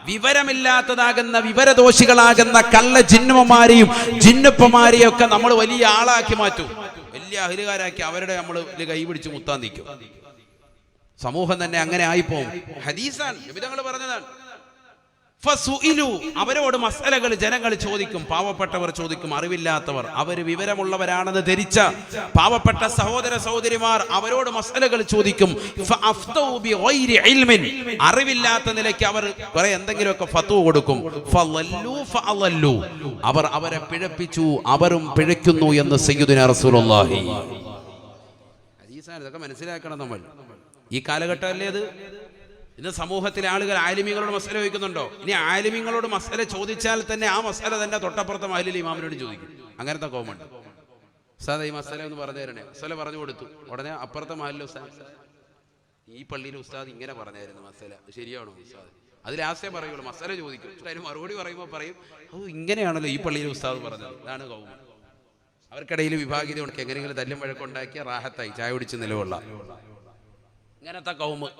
വിവരമില്ലാത്തതാകുന്ന വിവരദോഷികളാകുന്ന കള്ള ജിന്നുമാരെയും ജിന്നപ്പമാരെയും ഒക്കെ നമ്മൾ വലിയ ആളാക്കി മാറ്റും, വലിയ അഹ്ലുകാരാക്കി അവരുടെ നമ്മൾ കൈപിടിച്ച് മുത്താൻ നിൽക്കും. സമൂഹം തന്നെ അങ്ങനെ ആയിപ്പോവും. ഹദീസാണ്, നബി തങ്ങൾ പറഞ്ഞതാണ്. ഫസുഇലു, അവരോട് മസ്അലകൾ ജനങ്ങൾ ചോദിക്കും, പാവപ്പെട്ടവർ ചോദിക്കും, അറിവില്ലാത്തവർ, അവർ വിവരമുള്ളവരാണെന്ന് ധരിച്ച പാവപ്പെട്ട സഹോദര സഹോദരിമാർ അവരോട് മസ്അലകൾ ചോദിക്കും. ഫഅഫ്തൗ ബിഗൈരി ഇൽമിൻ, അറിവില്ലാത്ത നിലയ്ക്ക് അവർ കുറെ എന്തെങ്കിലുമൊക്കെ ഫത്വ കൊടുക്കും. ഫളല്ലു ഫഅളല്ലു, അവർ അവരെ പിഴപ്പിച്ചു, അവരും പിഴയ്ക്കുന്നു എന്ന് സയ്യിദുനാ റസൂലുള്ളാഹി. ഹദീസാണ്, ഇതൊക്കെ മനസ്സിലാക്കണം നമ്മൾ. ഈ കാലഘട്ടമല്ലേ അത്? ഇന്ന് സമൂഹത്തിലെ ആളുകൾ ആലിമീങ്ങളോട് മസല ചോദിക്കുന്നുണ്ടോ? ഇനി ആലിമീങ്ങളോട് മസല ചോദിച്ചാൽ തന്നെ ആ മസല തന്നെ തൊട്ടപ്പുറത്തെ മഹലിൽ ഇമാമിനോട് ചോദിക്കും. അങ്ങനത്തെ കോമുണ്ട്. ഉസ്താദ് ഈ മസല ഒന്ന് പറഞ്ഞു തരണേ. മസല പറഞ്ഞു കൊടുത്തു, ഉടനെ അപ്പുറത്തെ മഹലിൽ ഉസ്താദ്, ഈ പള്ളിയിൽ ഉസ്താദ് ഇങ്ങനെ പറഞ്ഞായിരുന്നു മസല, ശരിയാണോ ഉസ്താദ്? അത് ലാസ്റ്റേ പറയുള്ളൂ. മസല ചോദിക്കും, അതിന് മറുപടി പറയുമ്പോൾ പറയും, അത് ഇങ്ങനെയാണല്ലോ ഈ പള്ളിയിൽ ഉസ്താദ് പറഞ്ഞത്. ഇതാണ് കൗമ. അവർക്കിടയിൽ വിഭാഗീയത ഉണ്ട്. എങ്ങനെയെങ്കിലും തല്ലും വഴക്കുണ്ടാക്കിയ റാഹത്തായി ചായ കുടിച്ച് നിലകൊള്ള ഇങ്ങനത്തെ കൗമ്.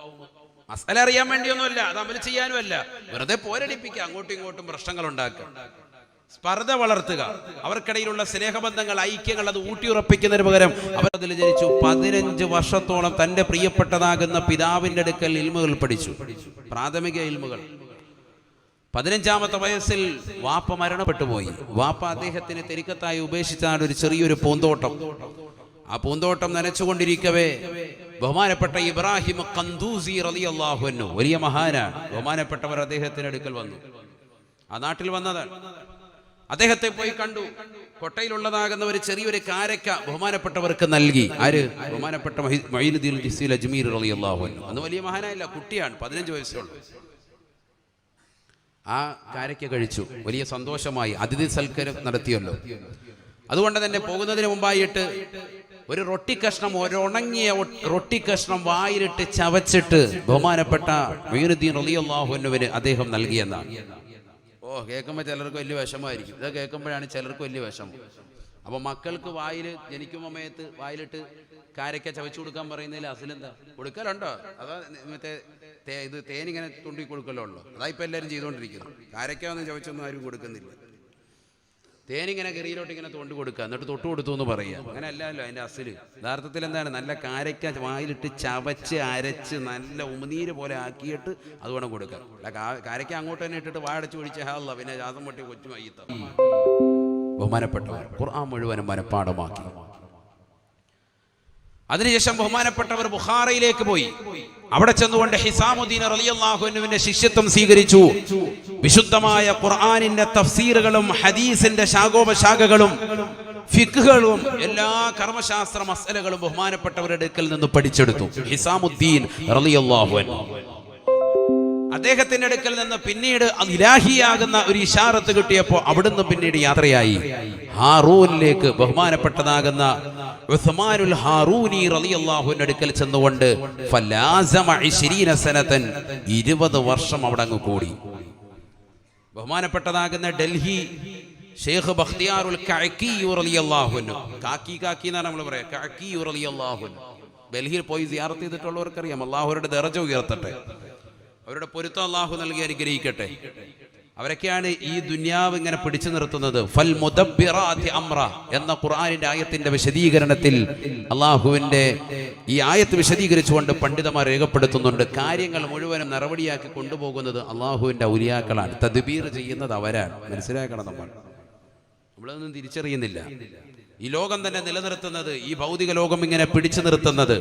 മസല അറിയാൻ വേണ്ടിയൊന്നുമല്ല, അത് അമൽ ചെയ്യാനുമല്ല, വെറുതെ പോരടിപ്പിക്കുക, അങ്ങോട്ടും ഇങ്ങോട്ടും പ്രശ്നങ്ങൾ ഉണ്ടാക്കുക, സ്പർദ്ധ വളർത്തുക, അവർക്കിടയിലുള്ള സ്നേഹബന്ധങ്ങൾ, ഐക്യങ്ങൾ അത് ഊട്ടിയുറപ്പിക്കുന്നതിന് പകരം അവർ അതിൽ ജനിച്ചു. 15 വർഷത്തോളം തന്റെ പ്രിയപ്പെട്ടതാകുന്ന പിതാവിന്റെ അടുക്കൽ ഇൽമുകൾ പഠിച്ചു, പ്രാഥമിക ഇൽമുകൾ. 15ാമത്തെ വയസ്സിൽ വാപ്പ മരണപ്പെട്ടു പോയി. വാപ്പ അദ്ദേഹത്തിന് തെരിക്കത്തായി ഉപേക്ഷിച്ചാണ് ഒരു ചെറിയൊരു പൂന്തോട്ടം. ആ പൂന്തോട്ടം നനച്ചുകൊണ്ടിരിക്കവേ ബഹുമാനപ്പെട്ട ഇബ്രാഹിം ഖന്ദൂസി റളിയല്ലാഹു അൻഹു, വലിയ മഹാനാണ്, ബഹുമാനപ്പെട്ടവർ അദ്ദേഹത്തിന്റെ അടുക്കൽ വന്നു. ആ നാട്ടിൽ വന്നതാണ്. അദ്ദേഹത്തെ പോയി കണ്ടു. കൊട്ടയിലുള്ളതാകുന്ന ഒരു ചെറിയൊരു കാരക്ക ബഹുമാനപ്പെട്ടവർക്ക് നൽകി. ആര്? ബഹുമാനപ്പെട്ട മൊയ്നുദ്ദീൻ ചിസ്തി അജ്മീർ റളിയല്ലാഹു അൻഹു. അന്ന് വലിയ മഹാനായില്ല, കുട്ടിയാണ്, 15 വയസ്സുള്ളൂ. ആ കാരക്ക കഴിച്ചു, വലിയ സന്തോഷമായി. അതിഥി സൽക്കാരം നടത്തിയല്ലോ. അതുകൊണ്ട് തന്നെ പോകുന്നതിന് മുമ്പായിട്ട് ഒരു റൊട്ടി കഷ്ണം, ഒരു ഉണങ്ങിയ റൊട്ടി കഷ്ണം വായിലിട്ട് ചവച്ചിട്ട് ബഹുമാനപ്പെട്ട മൊയ്നുദ്ദീൻ റളിയല്ലാഹു അൻഹുവിന് അദ്ദേഹം നൽകിയെന്നാണ്. കേൾക്കുമ്പോൾ ചിലർക്ക് വലിയ വിഷമമായിരിക്കും. ഇത് കേൾക്കുമ്പോഴാണ് ചിലർക്ക് വലിയ വിഷമം. അപ്പൊ മക്കൾക്ക് ജനിക്കും സമയത്ത് വായിലിട്ട് കാരക്ക ചവച്ചു കൊടുക്കാൻ പറയുന്നതിൽ അസിലെന്താ? കൊടുക്കലുണ്ടോ? അതാ മറ്റേ ഇത് തേനിങ്ങനെ തുണ്ടി കൊടുക്കലോ ഉള്ളോ? അതാ ഇപ്പൊ എല്ലാവരും ചെയ്തുകൊണ്ടിരിക്കുന്നത്. കാരക്ക ഒന്നും ചവച്ചൊന്നും ആരും കൊടുക്കുന്നില്ല. തേനിങ്ങനെ കെറിയിലോട്ട് ഇങ്ങനെ തൊണ്ട് കൊടുക്കുക, എന്നിട്ട് തൊട്ട് കൊടുത്തു എന്ന് പറയുക. അങ്ങനെ അല്ലല്ലോ അതിന്റെ അസില്. യഥാർത്ഥത്തിൽ എന്താണ്? നല്ല കാരക്ക വായിലിട്ട് ചവച്ച് അരച്ച് നല്ല ഉമിനീര് പോലെ ആക്കിയിട്ട് അതുവേണം കൊടുക്കാം. കാരക്ക അങ്ങോട്ട് തന്നെ ഇട്ടിട്ട് വാടച്ച് ഒഴിച്ച് ഹാള്ള പിന്നെ ജാതം പൊട്ടി കൊച്ചു മയ്യത്ത. ബഹുമാനപ്പെട്ടവർ ഖുർആൻ മുഴുവനും മനഃപ്പാഠമാക്കി. അതിനുശേഷം ബഹുമാനപ്പെട്ടവർ ബുഖാറയിലേക്ക് പോയി. അവിടെ ചെന്നുകൊണ്ട് ഹിസാമുദ്ദീൻ റളിയല്ലാഹു അൻഹുവിന്റെ ശിഷ്യത്വം സ്വീകരിച്ചു. വിശുദ്ധമായ ഖുർആനിന്റെ തഫ്സീറുകളും ഹദീസിന്റെ ശാഖോപശാഖകളും ഫിഖ്ഹുകളും എല്ലാ കർമ്മശാസ്ത്ര മസലകളും ബഹുമാനപ്പെട്ടവരുടെ അടുക്കൽ നിന്ന് പഠിച്ചെടുത്തു ഹിസാമുദ്ദീൻ റളിയല്ലാഹു അൻഹു. അദ്ദേഹത്തിന്റെ അടുക്കൽ നിന്ന് പിന്നീട് ഇലാഹിയാകുന്ന ഒരു ഇശാറത്ത് കിട്ടിയപ്പോൾ അവിടുന്ന് പിന്നീട് യാത്രയായി ഹാറൂനിലേക്ക്. ബഹുമാനപ്പെട്ടതാകുന്ന ഉസ്മാനുൽ ഹാറൂനി റളിയല്ലാഹുവിന്റെ അടുക്കൽ ചെന്നുകൊണ്ട് ഫലാസമ 20 സനതൻ 20 വർഷം അവിടെ അങ്ങ് കൂടി. ബഹുമാനപ്പെട്ടതാകുന്ന ഡൽഹി ഷെയ്ഖ് ബഖ്തിയാറുൽ കഅക്കി റളിയല്ലാഹു അൻഹു, കാക്കി എന്നാണ് നമ്മൾ പറയാ, കഅക്കി റളിയല്ലാഹു അൻഹു, ഡൽഹിയിൽ പോയി സിയാറത്ത് ചെയ്തിട്ടുള്ളവർക്കറിയാം. അല്ലാഹു അവരുടെ ദറജ ഉയർത്തട്ടെ, അവരുടെ പൊരുത്തം അല്ലാഹു നൽകി അനുഗ്രഹിക്കട്ടെ. അവരൊക്കെയാണ് ഈ ദുനിയാവ് ഇങ്ങനെ പിടിച്ചു നിർത്തുന്നത്. ഫൽ മുദബ്ബിറാത്തി അംറ എന്ന ഖുർആനിന്റെ ആയത്തിന്റെ വിശദീകരണത്തിൽ അള്ളാഹുവിന്റെ ഈ ആയത്ത് വിശദീകരിച്ചുകൊണ്ട് പണ്ഡിതന്മാർ രേഖപ്പെടുത്തുന്നുണ്ട്, കാര്യങ്ങൾ മുഴുവനും നടപടിയാക്കി കൊണ്ടുപോകുന്നത് അള്ളാഹുവിന്റെ ഔലിയാക്കളാണ്, തദ്ബീർ ചെയ്യുന്നത് അവരാണ്. മനസ്സിലാക്കണം, നമ്മളതൊന്നും തിരിച്ചറിയുന്നില്ല. ഈ ലോകം തന്നെ നിലനിർത്തുന്നത്, ഈ ഭൗതിക ലോകം ഇങ്ങനെ പിടിച്ചു നിർത്തുന്നത്,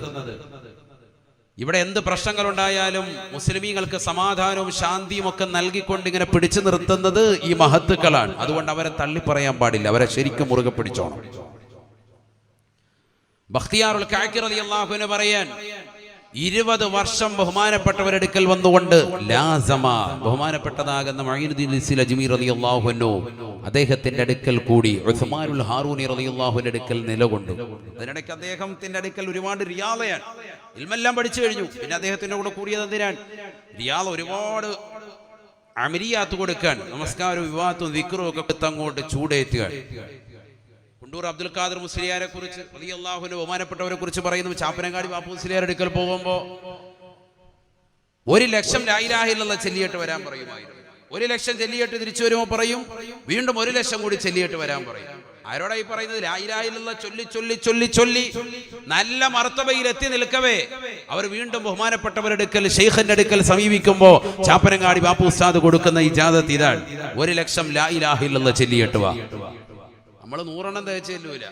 ഇവിടെ എന്ത് പ്രശ്നങ്ങളുണ്ടായാലും മുസ്ലിമീങ്ങൾക്ക് സമാധാനവും ശാന്തിയും ഒക്കെ നൽകിക്കൊണ്ട് ഇങ്ങനെ പിടിച്ചു നിർത്തുന്നത് ഈ മഹത്തുക്കളാണ്. അതുകൊണ്ട് അവരെ തള്ളിപ്പറയാൻ പാടില്ല, അവരെ ശരിക്കും മുറുകെ പിടിച്ചോണം. ബഖ്തിയാറുൽ കാക്കി റളിയല്ലാഹു അൻഹു പറയാൻ, 20 വർഷം ബഹുമാനപ്പെട്ടവരെടുക്കൽ വന്നുകൊണ്ട് ലാസമ, ബഹുമാനപ്പെട്ടതാകുന്ന മുഈനുദ്ദീൻ അജ്മീർ റളിയല്ലാഹു അൻഹു അദ്ദേഹത്തിന്റെ അടുക്കൽ കൂടി ഉസ്മാനുൽ ഹാറൂനി റളിയല്ലാഹു അൻഹു അടുക്കൽ നിലകൊണ്ടു. അതിനിടയ്ക്ക് അദ്ദേഹത്തിന്റെ അടുക്കൽ ഒരുപാട് റിയാളയാണ്, ഇൽമെല്ലാം പഠിച്ചു കഴിഞ്ഞു. പിന്നെ അദ്ദേഹത്തിന്റെ കൂടെ കൂടിയത് എന്തിനാണ്? റിയാള ഒരുപാട് അമരിയാത്ത് കൊടുക്കാൻ, നമസ്കാരവും വിവാഹത്തും ദിക്റും ഒക്കെ അങ്ങോട്ട് ചൂടേറ്റുക. കുണ്ടൂർ അബ്ദുൽ ഖാദർ മുസ്ലിയാരെ കുറിച്ച് റളിയല്ലാഹു അൻഹു ബഹുമാനപ്പെട്ടവരെ കുറിച്ച് പറയുന്നു, ചാപ്പനങ്ങാടി ബാപ്പു മുസ്ലിയാർ അടുക്കൽ പോകുമ്പോ 1,00,000 ലാ ഇലാഹ ഇല്ലല്ലാഹ് ചെല്ലിയിട്ട് വരാൻ പറയുമായിരുന്നു. 1,00,000 ചെല്ലിയിട്ട് തിരിച്ചു വരുമ്പോൾ പറയും, വീണ്ടും 1,00,000 കൂടി ചെല്ലിയിട്ട് വരാൻ പറയും. ആരോടായി പറയുന്നത്? ലാ ഇലാഹ ഇല്ലല്ലാഹ് ചൊല്ലി ചൊല്ലി ചൊല്ലി ചൊല്ലി നല്ല മർത്തബയിൽ എത്തി നിൽക്കവേ അവർ വീണ്ടും ബഹുമാനപ്പെട്ടവരുടെ അടുക്കൽ ശൈഖിന്റെ അടുക്കൽ സമീപിക്കുമ്പോൾ ചാപ്പനങ്ങാടി ബാപ്പു ഉസ്താദ് കൊടുക്കുന്ന ഇജാസത്ത് ഇതാണ്, 1,00,000 ലാ ഇലാഹ ഇല്ലല്ലാഹ് ചെല്ലിയിട്ട് വാ. നമ്മൾ 100 തേച്ച് ചെല്ലൂല,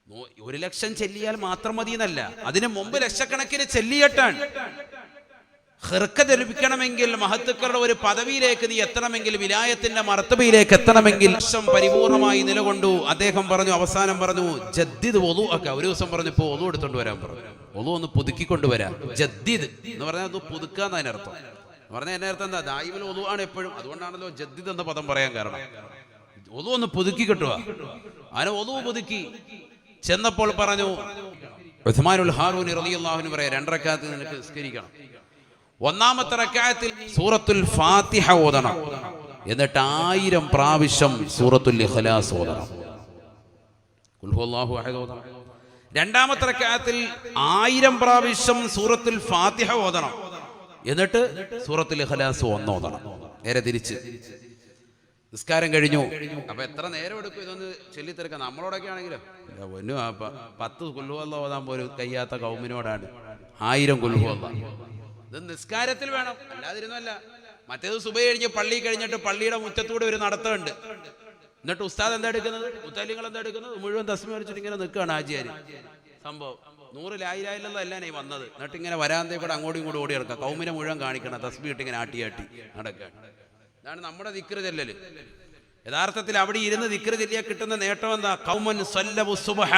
1,00,000 ചെല്ലിയാൽ മാത്രം മതി എന്നല്ല, അതിന് മുമ്പ് ലക്ഷക്കണക്കിന് ചെല്ലിയിട്ടാണ്. ഖിർഖ ധരിപ്പിക്കണമെങ്കിൽ, മഹത്തുക്കളുടെ ഒരു പദവിയിലേക്ക് നീ എത്തണമെങ്കിൽ, വിലായത്തിന്റെ മർത്തബയിലേക്ക് എത്തണമെങ്കിൽ പരിപൂർണമായി നിലകൊണ്ടു. അദ്ദേഹം പറഞ്ഞു, അവസാനം പറഞ്ഞു, ജദ്ദിദ് വുളു ഒക്കെ. ഒരു ദിവസം പറഞ്ഞു, ഇപ്പോൾ വുളു എടുത്തോണ്ട് വരാൻ പറഞ്ഞു, വുളു ഒന്ന് പുതുക്കിക്കൊണ്ടുവരാൻ. ജദ്ദിദ് എന്ന് പറഞ്ഞാൽ അത് പുതുക്കുക എന്നതിന് അർത്ഥം. പറഞ്ഞാൽ എന്നെ അർത്ഥം എന്താ? ദായിമുൽ വുളു ആണ് എപ്പോഴും, അതുകൊണ്ടാണല്ലോ ജദ്ദിദ് എന്ന പദം പറയാൻ കാരണം. ഒതു ഒന്ന് പുതുക്കി കിട്ടുക. അതിനെ ഒതു പുതുക്കി ചെന്നപ്പോൾ പറഞ്ഞു, ഉസ്മാനുൽ ഹാറൂനി റളിയല്ലാഹു അൻഹു പറയാ, 2 റക്അത്ത് നിനക്ക് നിസ്കരിക്കണം. 1-ാമത്തെ റക്അത്തിൽ സൂറത്തുൽ ഫാത്തിഹ ഓതണം, എന്നിട്ട് 1000 പ്രാവശ്യം സൂറത്തുൽ ഇഖ്ലാസ് ഓതണം. ഖുൽ ഹുവല്ലാഹു അഹദ് ഓതണം. 2-ാമത്തെ റക്അത്തിൽ 1000 പ്രാവശ്യം സൂറത്തുൽ ഫാത്തിഹ ഓതണം, എന്നിട്ട് സൂറത്തുൽ ഇഖ്ലാസ് 1 ഓതണം. നേരെ തിരിച്ച് നിസ്കാരം കഴിഞ്ഞു. അപ്പൊ എത്ര നേരം എടുക്കും ഇതൊന്ന് ചൊല്ലിത്തിരക്കാം? നമ്മളോടൊക്കെ ആണെങ്കിലോ 10 കുൽഹുവല്ലാഹ് ഓതാൻ പോലും കഴിയാത്ത കൗമിനോടാണ് 1000 കുൽഹുവല്ലാഹ്. ഇത് നിസ്കാരത്തിൽ വേണം, അല്ലാതിരുന്നല്ല. മറ്റേത് സുബഹി കഴിഞ്ഞ് പള്ളി കഴിഞ്ഞിട്ട് പള്ളിയുടെ മുറ്റത്തൂടെ ഒരു നടത്തമുണ്ട്. എന്നിട്ട് ഉസ്താദ് എന്താ എടുക്കുന്നത്? മുത്തല്ലിങ്ങൾ എന്താ എടുക്കുന്നത്? മുഴുവൻ തസ്മീ വലിച്ചിട്ട് ഇങ്ങനെ നിൽക്കുകയാണ് ആചാര്യ. സംഭവം 100 ലാ ഇലാഹ ഇല്ലല്ലാഹ് അല്ലാതെ വന്നത്. എന്നിട്ട് ഇങ്ങനെ വരാന്തേ കൂടെ അങ്ങോട്ടും ഇങ്ങോട്ടും ഓടി നടക്കുക, കൗമിനെ മുഴുവൻ കാണിക്കണം, തസ്ബീഹ് ഇട്ട് ഇങ്ങനെ ആട്ടി നടക്കുക. ഇതാണ് നമ്മുടെ ദിക്ർ ചെല്ലല്. യഥാർത്ഥത്തിൽ അവിടെ ഇരുന്ന് ദിക്ർ ചെല്ലിയാൽ കിട്ടുന്ന നേട്ടം എന്താ? ഖൗമൻ സല്ലബു സുബ്ഹ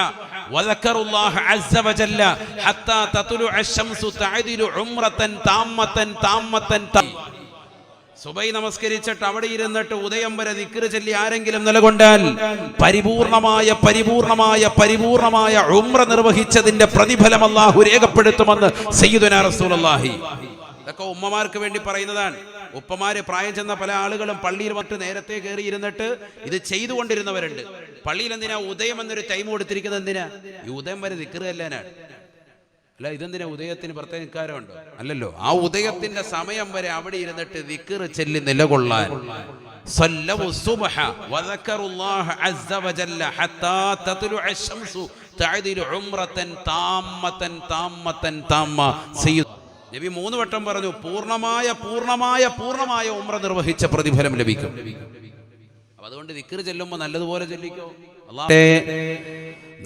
വദക്കറുല്ലാഹ അസ്സ വജല്ല ഹത്താ തത്ലുഅ അശംസു തഅദിലു ഉംറതൻ താമ്മതൻ താമ്മതൻ. സുബഹി നമസ്കരിച്ചിട്ട് അവിടെ ഇരുന്നിട്ട് ഉദയം വരെ ദിക്ർ ചൊല്ലി ആരെങ്കിലും നിലകൊണ്ടാൽ പരിപൂർണമായ പരിപൂർണമായ പരിപൂർണമായ ഉംറ നിർവഹിച്ചതിന്റെ പ്രതിഫലം അല്ലാഹു രേഖപ്പെടുത്തുമെന്ന് സയ്യിദുനാ റസൂലുള്ളാഹി. ഇതൊക്കെ ഉമ്മമാർക്ക് വേണ്ടി പറയുന്നതാണ്. ഉപ്പമാര് പ്രായം ചെന്ന പല ആളുകളും പള്ളിയിൽ വന്നിട്ട് നേരത്തെ കയറി ഇരുന്നിട്ട് ഇത് ചെയ്തുകൊണ്ടിരുന്നവരുണ്ട്. പള്ളിയിൽ എന്തിനാ ഉദയം എന്നൊരു ടൈം കൊടുത്തിരിക്കുന്നത്? എന്തിനാ? ഈ ഉദയം വരെ ദിക്ർ ചെല്ലാനാണ്. അല്ല, ഇതെന്തിനാ ഉദയത്തിന് പ്രത്യേക നിക്കാരമുണ്ടോ? അല്ലല്ലോ. ആ ഉദയത്തിന്റെ സമയം വരെ അവിടെ ഇരുന്നിട്ട് ദിക്ർ ചൊല്ലി നിലകൊള്ളാൻ. സല്ലവു സുബ്ഹ വദക്കറുല്ലാഹ അസ്സ വജല്ല ഹത്താ തത്ലുഅ അശംസു തഅദിലു ഉംറതൻ താമ്മതൻ താമ്മതൻ താമ്മ. സയ്യിദ് നബി 3 വട്ടം പറഞ്ഞു, പൂർണ്ണമായ പൂർണ്ണമായ പൂർണ്ണമായ ഉംറ നിർവഹിച്ച പ്രതിഫലം ലഭിക്കും. അപ്പൊ അതുകൊണ്ട് ദിക്ർ ചെല്ലുമ്പോൾ നല്ലതുപോലെ ചൊല്ലിക്കോ.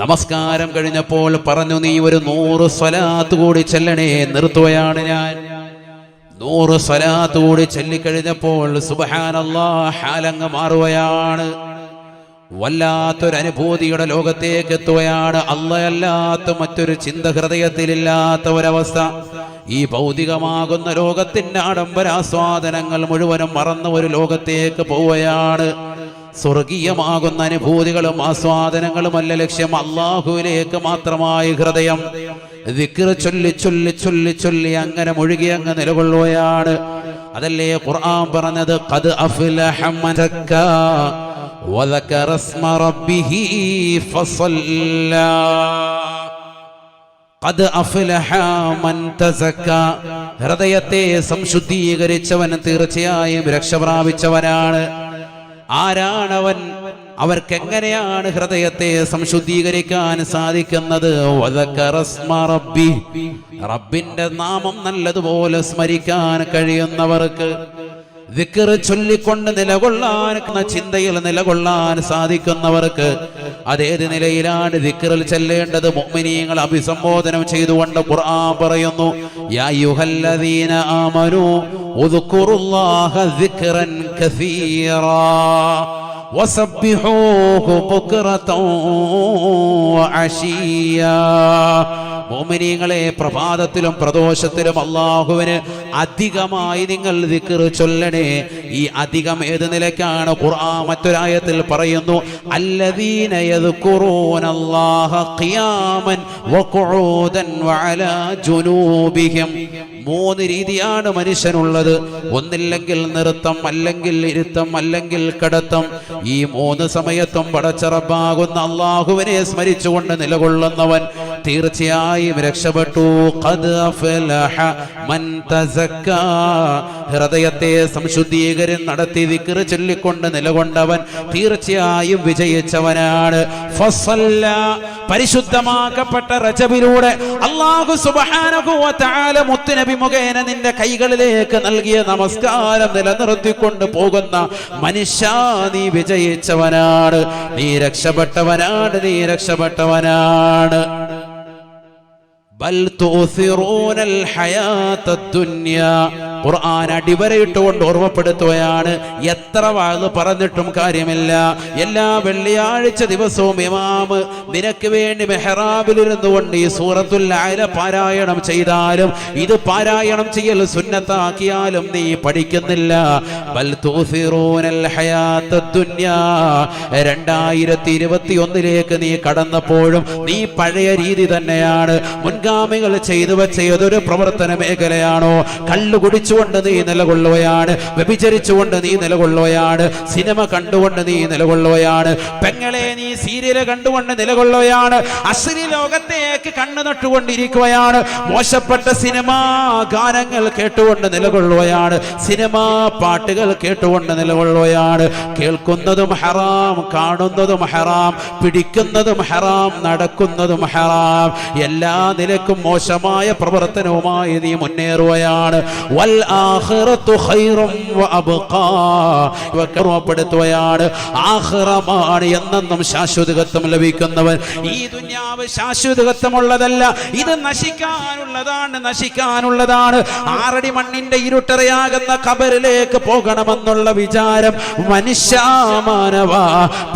നമസ്കാരം കഴിഞ്ഞപ്പോൾ പറഞ്ഞു, നീ ഒരു 100 സ്വലാത്ത് കൂടി ചെല്ലണേ. നിർത്തുകയാണ് ഞാൻ. 100 സ്വലാത്ത് കൂടി ചൊല്ലിക്കഴിഞ്ഞപ്പോൾ സുബ്ഹാനല്ലാഹ്, ഹാലങ്ങ് മാറുകയാണ്. വല്ലാത്തൊരനുഭൂതിയുടെ ലോകത്തേക്ക് എത്തുകയാണ്. അല്ലാഹയല്ലാത്ത മറ്റൊരു ചിന്ത ഹൃദയത്തിലില്ലാത്ത ഒരവസ്ഥ. ഈ ഭൗതികമാകുന്ന ലോകത്തിന്റെ ആഡംബരാസ്വാദനങ്ങൾ മുഴുവനും മറന്ന ഒരു ലോകത്തേക്ക് പോവുകയാണ്. സ്വർഗീയമാകുന്ന അനുഭൂതികളും ആസ്വാദനങ്ങളുമല്ല ലക്ഷ്യം, അല്ലാഹുവിലേക്ക് മാത്രമായി ഹൃദയം ദിക്ർ ചൊല്ലി ചൊല്ലി ചൊല്ലി ചൊല്ലി അങ്ങനെ മുഴുകി അങ്ങ് നിലകൊള്ളുകയാണ്. അതല്ലേ ഖുർആൻ പറഞ്ഞത്, ഖദ് അഫ്ലഹ മൻ സക്കാ വദക്കറ ഇസ്മ റബ്ബിഹി ഫസല്ലാ. ഖദ് അഫ്ലഹ മൻ തസക്ക, ഹൃദയത്തെ സംശുദ്ധീകരിച്ചവൻ തീർച്ചയായും രക്ഷ പ്രാപിച്ചവനാണ്. ആരാണവൻ? അവർക്കെങ്ങനെയാണ് ഹൃദയത്തെ സംശുദ്ധീകരിക്കാൻ സാധിക്കുന്നത്? റബ്ബിന്റെ നാമം നല്ലതുപോലെ സ്മരിക്കാൻ കഴിയുന്നവർക്ക്, ദിക്ർ ചൊല്ലിക്കൊണ്ട് നിലകൊള്ളാൻ, ചിന്തയിൽ നിലകൊള്ളാൻ സാധിക്കുന്നവർക്ക്. അതേത് നിലയിലാണ് ദിക്റിൽ ചെല്ലേണ്ടത്? മുഅ്മിനീങ്ങൾ അഭിസംബോധനം ചെയ്തുകൊണ്ട് ഖുർആൻ പറയുന്നു, യാ അയ്യുഹല്ലദീന ആമനൂ ഉദ്കുറുല്ലാഹ ദിക്റൻ കസീറാ വസബ്ബിഹൂഹു ബുക്റതൻ വഅശിയ്യാ. മുഅ്മിനീങ്ങളെ, പ്രഭാതത്തിലും പ്രദോഷത്തിലും അല്ലാഹുവിന് അധികമായി നിങ്ങൾ ദിക്ർ ചൊല്ലണേ. ഈ അധികം ഏത് നിലയ്ക്കാണ്? ഖുർആൻ മറ്റൊരായത്തിൽ പറയുന്നു, അല്ലദീന യദ്കുറൂനല്ലാഹ ഖിയാമൻ വഖുഊദൻ വഅലാ ജുനൂബിഹിം. 3 രീതിയാണ് മനുഷ്യനുള്ളത്. ഒന്നില്ലെങ്കിൽ നൃത്തം, അല്ലെങ്കിൽ ഇരുത്തം, അല്ലെങ്കിൽ കിടത്തം. ഈ 3 സമയത്തും പടച്ച റബ്ബാകുന്ന അല്ലാഹുവിനെ സ്മരിച്ചുകൊണ്ട് നിലകൊള്ളുന്നവൻ തീർച്ചയായും രക്ഷപ്പെട്ടു. ഖദ് അഫ്ലഹ മൻ തസക്ക, ഹൃദയത്തെ സംശുദ്ധീകരണം നടത്തി ദിക്ർ ചൊല്ലിക്കൊണ്ട് നിലകൊണ്ടവൻ തീർച്ചയായും വിജയിച്ചവനാണ്. ഫസല്ല, പരിശുദ്ധമാക്കപ്പെട്ട റജബിലൂടെ അല്ലാഹു സുബ്ഹാനഹു വ തആല മുത്തുനബി മുഖേന നിന്റെ കൈകളിലേക്ക് നൽകിയ നമസ്കാരം നിലനിർത്തിക്കൊണ്ട് പോകുന്ന മനുഷ്യ, നീ വിജയിച്ചവനാണ്, നീ രക്ഷപ്പെട്ടവനാണ്, നീ രക്ഷപ്പെട്ടവനാണ്. ബൽ തുസിറൂനൽ ഹയാത്തദ് ദുനിയാ. ഖുർആൻ അടിവരയിട്ടുകൊണ്ട് ഓർമ്മപ്പെടുത്തുകയാണ്. എത്ര വാഴ്ന്നു പറഞ്ഞിട്ടും കാര്യമില്ല. എല്ലാ വെള്ളിയാഴ്ച ദിവസവും ഇമാം നിനക്ക് വേണ്ടി മെഹ്റാബിലിരുന്നു കൊണ്ട് ഈ സൂറത്തുൽ അഅല പാരായണം ചെയ്താലും, ഇത് പാരായണം ചെയ്യൽ സുന്നത്താക്കിയാലും നീ പഠിക്കുന്നില്ല. ബൽ തുസിറൂനൽ ഹയാത്തദ് ദുനിയാ. 2021 നീ കടന്നപ്പോഴും നീ പഴയ രീതി തന്നെയാണ്. മുൻഗാമികൾ ചെയ്തു വെച്ച ഏതൊരു പ്രവർത്തന മേഖലയാണോ, കള്ളു കുടിച്ചുകൊണ്ട് നീ നിലകൊള്ളുകയാണ്, വ്യഭിചരിച്ചുകൊണ്ട് നീ നിലകൊള്ളുകയാണ്, സിനിമ കണ്ടുകൊണ്ട് നീ നിലകൊള്ളുകയാണ്, പെങ്ങളെ നീ സീരിയല് കണ്ടുകൊണ്ട് നിലകൊള്ളുകയാണ്, അശ്ലീല ലോകത്തേക്ക് കണ്ണു നട്ടുകൊണ്ടിരിക്കുകയാണ്, മോശപ്പെട്ട സിനിമാ ഗാനങ്ങൾ കേട്ടുകൊണ്ട് നിലകൊള്ളുകയാണ്, സിനിമാ പാട്ടുകൾ കേട്ടുകൊണ്ട് നിലകൊള്ളുകയാണ്. കേൾക്കുന്നതും ഹറാം, കാണുന്നതും ഹറാം, പിടിക്കുന്നതും ഹറാം, നടക്കുന്നതും ഹറാം. എല്ലാ നിലക്കും മോശമായ പ്രവർത്തനവുമായി നീ മുന്നേറുകയാണ്. വൽ ആഖിറത്തു ഖൈറും വഅബ്ഖാ. ഓർമ്മപ്പെടുത്തുകയാണ്, ആഖിറമാണ് എന്നെന്നും ശാശ്വതത്വം ലഭിക്കുന്നവൻ. ഈ ദുനിയാവ് ശാശ്വതത്വമുള്ളതല്ല, ഇത് നശിക്കാനുള്ളതാണ്, നശിക്കാനുള്ളതാണ്. 6 അടി മണ്ണിന്റെ ഇരുട്ടറയാകുന്ന ഖബറിലേക്ക് പോകണമെന്നുള്ള വിചാരം മനുഷ്യാമാനവ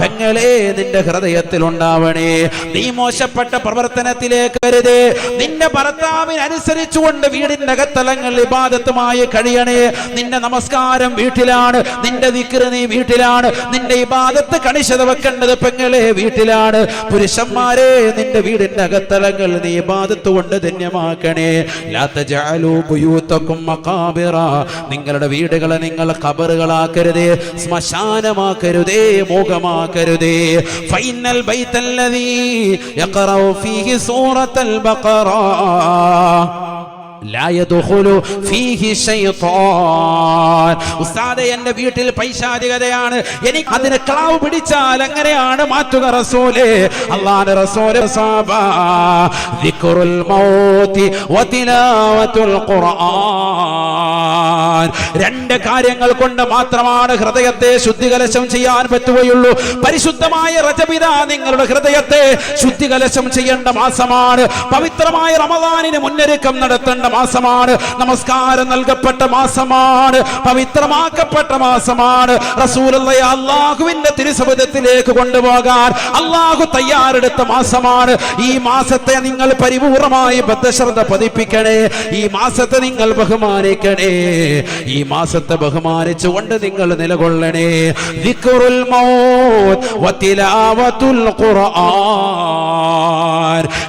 പെങ്ങളെ നിന്റെ ഹൃദയത്തിൽ ഉണ്ടാവണേ. നീ മോശപ്പെട്ട പ്രവർത്തനത്തിലേക്ക് വരുതേ. നിന്റെ ഭർത്താവിനനുസരിച്ചുകൊണ്ട് വീടിന്റെ അകത്തലങ്ങൾ ഇബാദത്തുമായി കഴിയണേ. നിന്റെ നമസ്കാരം വീട്ടിലാണ്, നിന്റെ ദിക്ർ നീ വീട്ടിലാണ്, നിന്റെ ഇബാദത്ത് കണിശത വെക്കേണ്ടത് പെങ്ങളെ വീട്ടിലാണ്. പുരുഷന്മാരെ, നിന്റെ വീടിന്റെ അകത്തലങ്ങൾ നീ ഇബാദത്ത് കൊണ്ട് ധന്യമാക്കണേ. ലാ തജഅലൂ ബുയൂതകും മഖാബിറ. നിങ്ങളുടെ വീടുകളെ നിങ്ങൾ ഖബറുകളാക്കരുതേ, ശ്മശാനമാക്കരുതേ, മോഹമാക്കരുതേ. ഫൈനൽ ബൈതല്ലദീ യഖറഉ ഫീഹി സൂറത്തുൽ ബഖറ ലാ യദ്ഖുലു ഫീഹി ശൈത്താൻ. ഉസ്താദേ, എന്റെ വീട്ടിൽ പൈശാചികതയാണ്, എനിക്ക് അതിനെ ക്ലാവ് പിടിച്ചാൽ എങ്ങനെയാണ് മാറ്റുക റസൂലേ? അല്ലാഹുവിന്റെ റസൂൽ സബ ദിക്റുൽ മൗതി വതിലാവത്തുൽ ഖുർആൻ. 2 കാര്യങ്ങൾ കൊണ്ട് മാത്രമാണ് ഹൃദയത്തെ ശുദ്ധികലശം ചെയ്യാൻ പറ്റുകയുള്ളൂ. പരിശുദ്ധമായ റജബിദ നിങ്ങളുടെ ഹൃദയത്തെ ശുദ്ധികലശം ചെയ്യേണ്ട മാസമാണ്. പവിത്രമായ റമദാനിന് മുന്നൊരുക്കം നടത്തേണ്ട മാസമാണ്. നമസ്കാരം നൽകപ്പെട്ട മാസമാണ്, പവിത്രമാക്കപ്പെട്ട മാസമാണ്. റസൂലുള്ളാഹി അല്ലാഹുവിന്റെ തിരുസവിധത്തിലേക്ക് കൊണ്ടുപോകാൻ അല്ലാഹു തയ്യാറെടുത്ത മാസമാണ്. ഈ മാസത്തെ നിങ്ങൾ പരിപൂർണമായി ബദ്ധശ്രദ്ധ പതിപ്പിക്കണേ. ഈ മാസത്തെ നിങ്ങൾ ബഹുമാനിക്കണേ. ഈ മാസത്തെ ബഹുമാനിച്ചുകൊണ്ട് നിങ്ങൾ നിലകൊള്ളണേ. ദിക്റുൽ മൗത്ത് വതിലാവത്തുൽ ഖുർആൻ.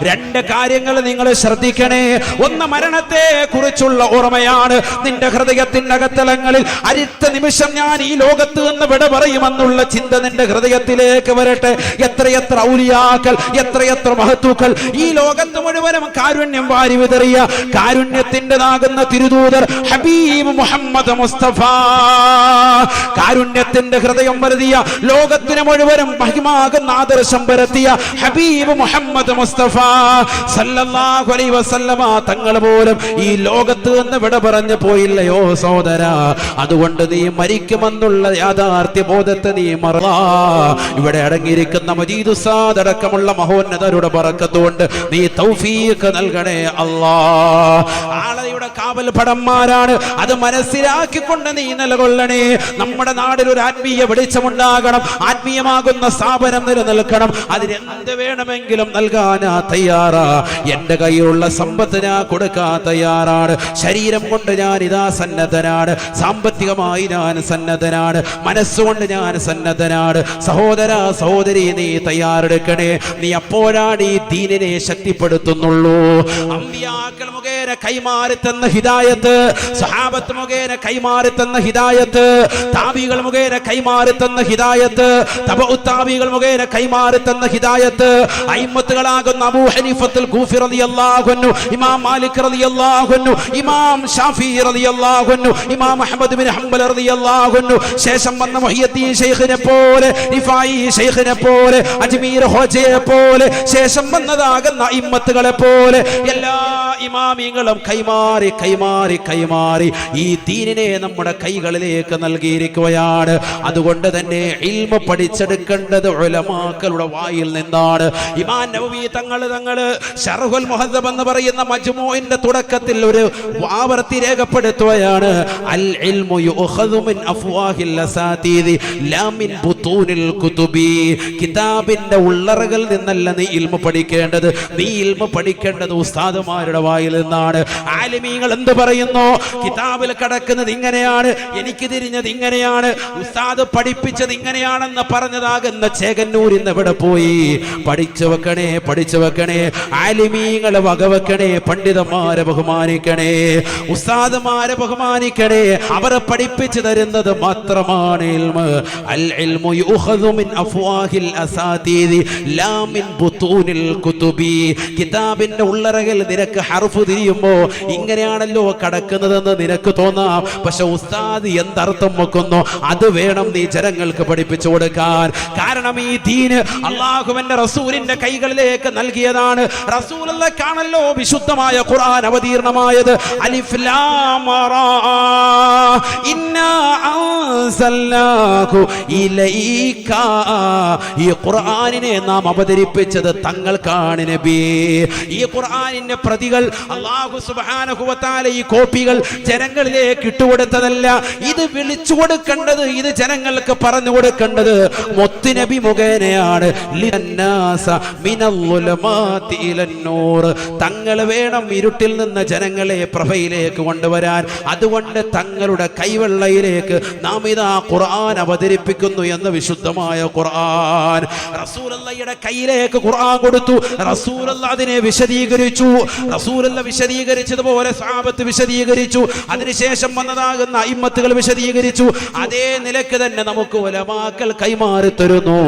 2 കാര്യങ്ങൾ നിങ്ങൾ ശ്രദ്ധിക്കണേ. ഒന്ന്, മരണത്തെ മരണത്തെ കുറിച്ചുള്ള ഓർമ്മയാണ് നിന്റെ ഹൃദയത്തിന്റെ അകത്തലങ്ങളിൽ. അടുത്ത നിമിഷം ഞാൻ ഈ ലോകത്ത് നിന്ന് വിട പറയുമെന്നുള്ള ചിന്ത നിന്റെ ഹൃദയത്തിലേക്ക് വരട്ടെ. എത്രയെത്ര ഔലിയാക്കൾ, എത്രയെത്ര മഹത്തുക്കൾ ഈ ലോകത്ത് മുഴുവനും കാരുണ്യം വാരി വിതറിയ കാരുണ്യത്തിൻ്റെതാകുന്ന തിരുദൂതർ ഹബീബ് മുഹമ്മദ് മുസ്തഫ, കാരുണ്യത്തിന്റെ ഹൃദയം വരുത്തിയ ലോകത്തിന് മുഴുവനും മഹിമാകുന്ന ആദർശം പരത്തിയ ഹബീബ് മുഹമ്മദ് മുസ്തഫ സല്ലല്ലാഹു അലൈഹി വസല്ലമ തങ്ങൾ പോലും ഈ ലോകത്ത് നിന്ന് വിട പറഞ്ഞു പോയില്ലയോ സഹോദര. അതുകൊണ്ട് നീ മരിക്കുമെന്നുള്ള യാഥാർത്ഥ്യ ബോധത്തെ നീ മറന്നാ. ഇവിടെ അടങ്ങിയിരിക്കുന്ന മജീദ് ഉസ്താദ് അടക്കമുള്ള മഹോന്നതരുടെ ബറക്കത്തുകൊണ്ട് നീ തൗഫീഖ് നൽകണേ അല്ലാ. ആളയുടെ കാവൽ പടന്മാരാണ്, അത് മനസ്സിലാക്കിക്കൊണ്ട് നീ നിലകൊള്ളണേ. നമ്മുടെ നാടിൽ ഒരു ആത്മീയ വെളിച്ചമുണ്ടാകണം, ആത്മീയമാകുന്ന സ്ഥാപനം നിലനിൽക്കണം. അതിനെന്ത് വേണമെങ്കിലും നൽകാനാ തയ്യാറാ. എന്റെ കയ്യിലുള്ള സമ്പത്ത് ഞാൻ കൊടുക്കാൻ തയ്യാറാണ്. ശരീരം കൊണ്ട് ഞാൻ ഇതാ സന്നദ്ധനാണ്, സാമ്പത്തികമായി ഞാൻ സന്നദ്ധനാണ്, മനസ്സുകൊണ്ട് ഞാൻ സന്നദ്ധനാണ്. സഹോദര സഹോദരി നീ തയ്യാറെടുക്കണേ. നീ അപ്പോഴാണ് ഈ ദീനിനെ ശക്തിപ്പെടുത്തുന്നുള്ളൂ. അമ്പിയാക്കൾ മുഖേന കൈമാറി തന്ന ഹിദായത്ത്, സഹാബത്ത് മുഖേന കൈമാറി തന്ന ഹിദായത്ത്, താബികൾ മുഖേന കൈമാറി തന്ന ഹിദായത്ത്, തബഉ താബികൾ മുഖേന കൈമാറി തന്ന ഹിദായത്ത്, അയിമ്മത്തുകളാകുന്ന അബൂ ഹനീഫത്തുൽ കൂഫി റളിയല്ലാഹു അൻഹു, ഇമാം മാലിക് റളിയല്ലാഹു അൻഹു, ഇമാം ഷാഫി റളിയല്ലാഹു അൻഹു, ഇമാം അഹ്മദ് ബിൻ ഹംബൽ റളിയല്ലാഹു അൻഹു, ശേഷം വന്ന മുഹയ്യദ്ദീൻ ശൈഖിനെ പോലെ, റിഫായി ശൈഖിനെ പോലെ, അജ്മീർ ഹോജയെ പോലെ, ശേഷം വന്നതാകുന്ന ഇമ്മത്തുകളെ പോലെ എല്ലാ ഇമാമിങ്ങളും കൈമാറി കൈമാറി കൈമാറി ഈ ദീനിനെ നമ്മുടെ കൈകളിലേക്ക് നൽകിയിരിക്കുകയാണ്. അതുകൊണ്ട് തന്നെ ഇൽമ പഠിച്ചെടുക്കേണ്ടത് ഉലമാക്കളുടെ വായിൽ നിന്നാണ്. ഇമാം നവവി തങ്ങൾ ശർഹുൽ മുഹദ്ദബ് എന്ന് പറയുന്ന മജ്മൂഇന്റെ തുടക്കത്തിൽ ഒരു ആവർത്തി രേഖപ്പെടുത്തുകയാണ്. അൽ ഇൽമു യുഖദു മിൻ അഫ്വാഹിൽ അസാതീദി ലാ മിൻ ബുതൂനിൽ കുതുബി. കിതാബിന്റെ ഉള്ളറകളിൽ നിന്നല്ല നീ ഇൽമ പഠിക്കേണ്ടത്, നീ ഇൽമ പഠിക്കേണ്ടത് ഉസ്താദുമാരുടെ വായിൽ നിന്നാണ്. ആലിമീങ്ങൾ എന്ത് പറയുന്നു? കിതാബിൽ കിടക്കുന്നത് ഇങ്ങനെയാണ്, എനിക്ക് തിരിഞ്ഞത് ഇങ്ങനെയാണ്, ഉസ്താദ് പഠിപ്പിച്ചത് ഇങ്ങനെയാണെന്ന് പറഞ്ഞതാകുന്ന ചേകന്നൂരിന്ന് എവിടെ പോയി? പഠിച്ചു വെക്കണേ, പഠിച്ചു വെക്കണേ. ആലിമീങ്ങളെ വകവെക്കണേ, പണ്ഡിതന്മാരെ ബഹുമാനിക്കണേ, ഉസ്താദുമാരെ ബഹുമാനിക്കണേ. അവരെ പഠിപ്പിച്ചു തരുന്നത് മാത്രമാണ് ഇൽമ്. അൽ ഇൽമു യുഖദു മിൻ അഫ്വാഹിൽ അസാതീദി ലാ മിൻ ബുതൂനിൽ കുതുബി. കിതാബിന്റെ ഉള്ളറകൾ നിനക്ക് ഹർഫ് തിരിയുമ്പോ ഇങ്ങനെയാണല്ലോ കടക്കുന്നതെന്ന് നിനക്ക് തോന്നാം. പക്ഷെ ഉസ്താദ് എന്തർത്ഥം വെക്കുന്നു അത് വേണം നീ ജനങ്ങൾക്ക് പഠിപ്പിച്ചു കൊടുക്കാൻ. കാരണം ഈ ദീന് അല്ലാഹുവിന്റെ റസൂലിന്റെ കൈകളിലേക്ക് നൽകിയതാണ്. റസൂലുള്ളാഹിക്കാണല്ലോ വിശുദ്ധമായ ഖുർആൻ അവതീർണമായത്. അലിഫ് ലാം റാ ഇന്നാ അൻസൽനാഹു ഇലൈക. ഈ ഖുർആനിനെ നാം അവതരിപ്പിച്ചത് തങ്ങൾക്കാണ് നബി. ഈ ഖുർആനിന്റെ പ്രതികൾ അല്ലാഹു സുബ്ഹാനഹു വ തആല ഈ കോപ്പികൾ ജനങ്ങളിലേക്ക് ഇട്ടുകൊടുത്തതല്ല. ഇത് വിളിച്ചു കൊടുക്കേണ്ടത്, ഇത് ജനങ്ങൾക്ക് പറഞ്ഞു കൊടുക്കേണ്ടത് മുത്ത് നബി മുഖേനയാണ്. ലിന്നാസ മിനൽ ളുലമാതി ഇലൻ നൂർ. തങ്ങൾ വേണം ഇരുട്ടിൽ നിന്ന് ജനങ്ങളെ പ്രഭയിലേക്ക് കൊണ്ടുവരാൻ. അതുകൊണ്ട് തങ്ങളുടെ കൈവെള്ളയിലേക്ക് നാം ഇതാ ഖുർആൻ അവതരിപ്പിക്കുന്നു എന്ന് വിശുദ്ധമായ ഖുർആൻ. റസൂലുള്ളാഹിയുടെ കയ്യിലേക്ക് ഖുർആൻ കൊടുത്തു. റസൂലുള്ളാഹി അതിനെ വിശദീകരിച്ചു. റസൂലുള്ളാഹി വിശദീകരിച്ചതുപോലെ സഹാബത്ത് വിശദീകരിച്ചു. അതിനുശേഷം വന്നതാകുന്ന അയിമ്മത്തുകൾ വിശദീകരിച്ചു. അതേ നിലക്ക് തന്നെ നമുക്ക് ഉലമാക്കൾ കൈമാറി തരുന്നു.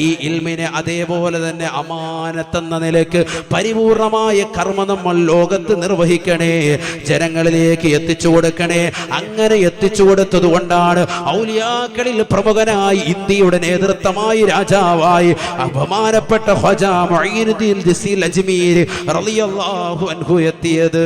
ഈ ഇൽമിനെ അതേപോലെ തന്നെ അമാനത്തെന്ന നിലക്ക് പരിപൂർണമായ കർമ്മ നമ്മൾ ലോകത്ത് നിർവഹിക്കണേ, ജനങ്ങളിലേക്ക് എത്തിച്ചു കൊടുക്കണേ. അങ്ങനെ എത്തിച്ചു കൊടുത്തത് കൊണ്ടാണ് ഔലിയാക്കളിൽ പ്രമുഖനായി ഇന്ത്യയുടെ നേതൃത്വമായി രാജാവായി ബഹുമാനപ്പെട്ട ഖ്വാജ മുഈനുദ്ദീൻ ചിസ്തി അജ്മീരി റളിയല്ലാഹു അൻഹു എത്തിയത്.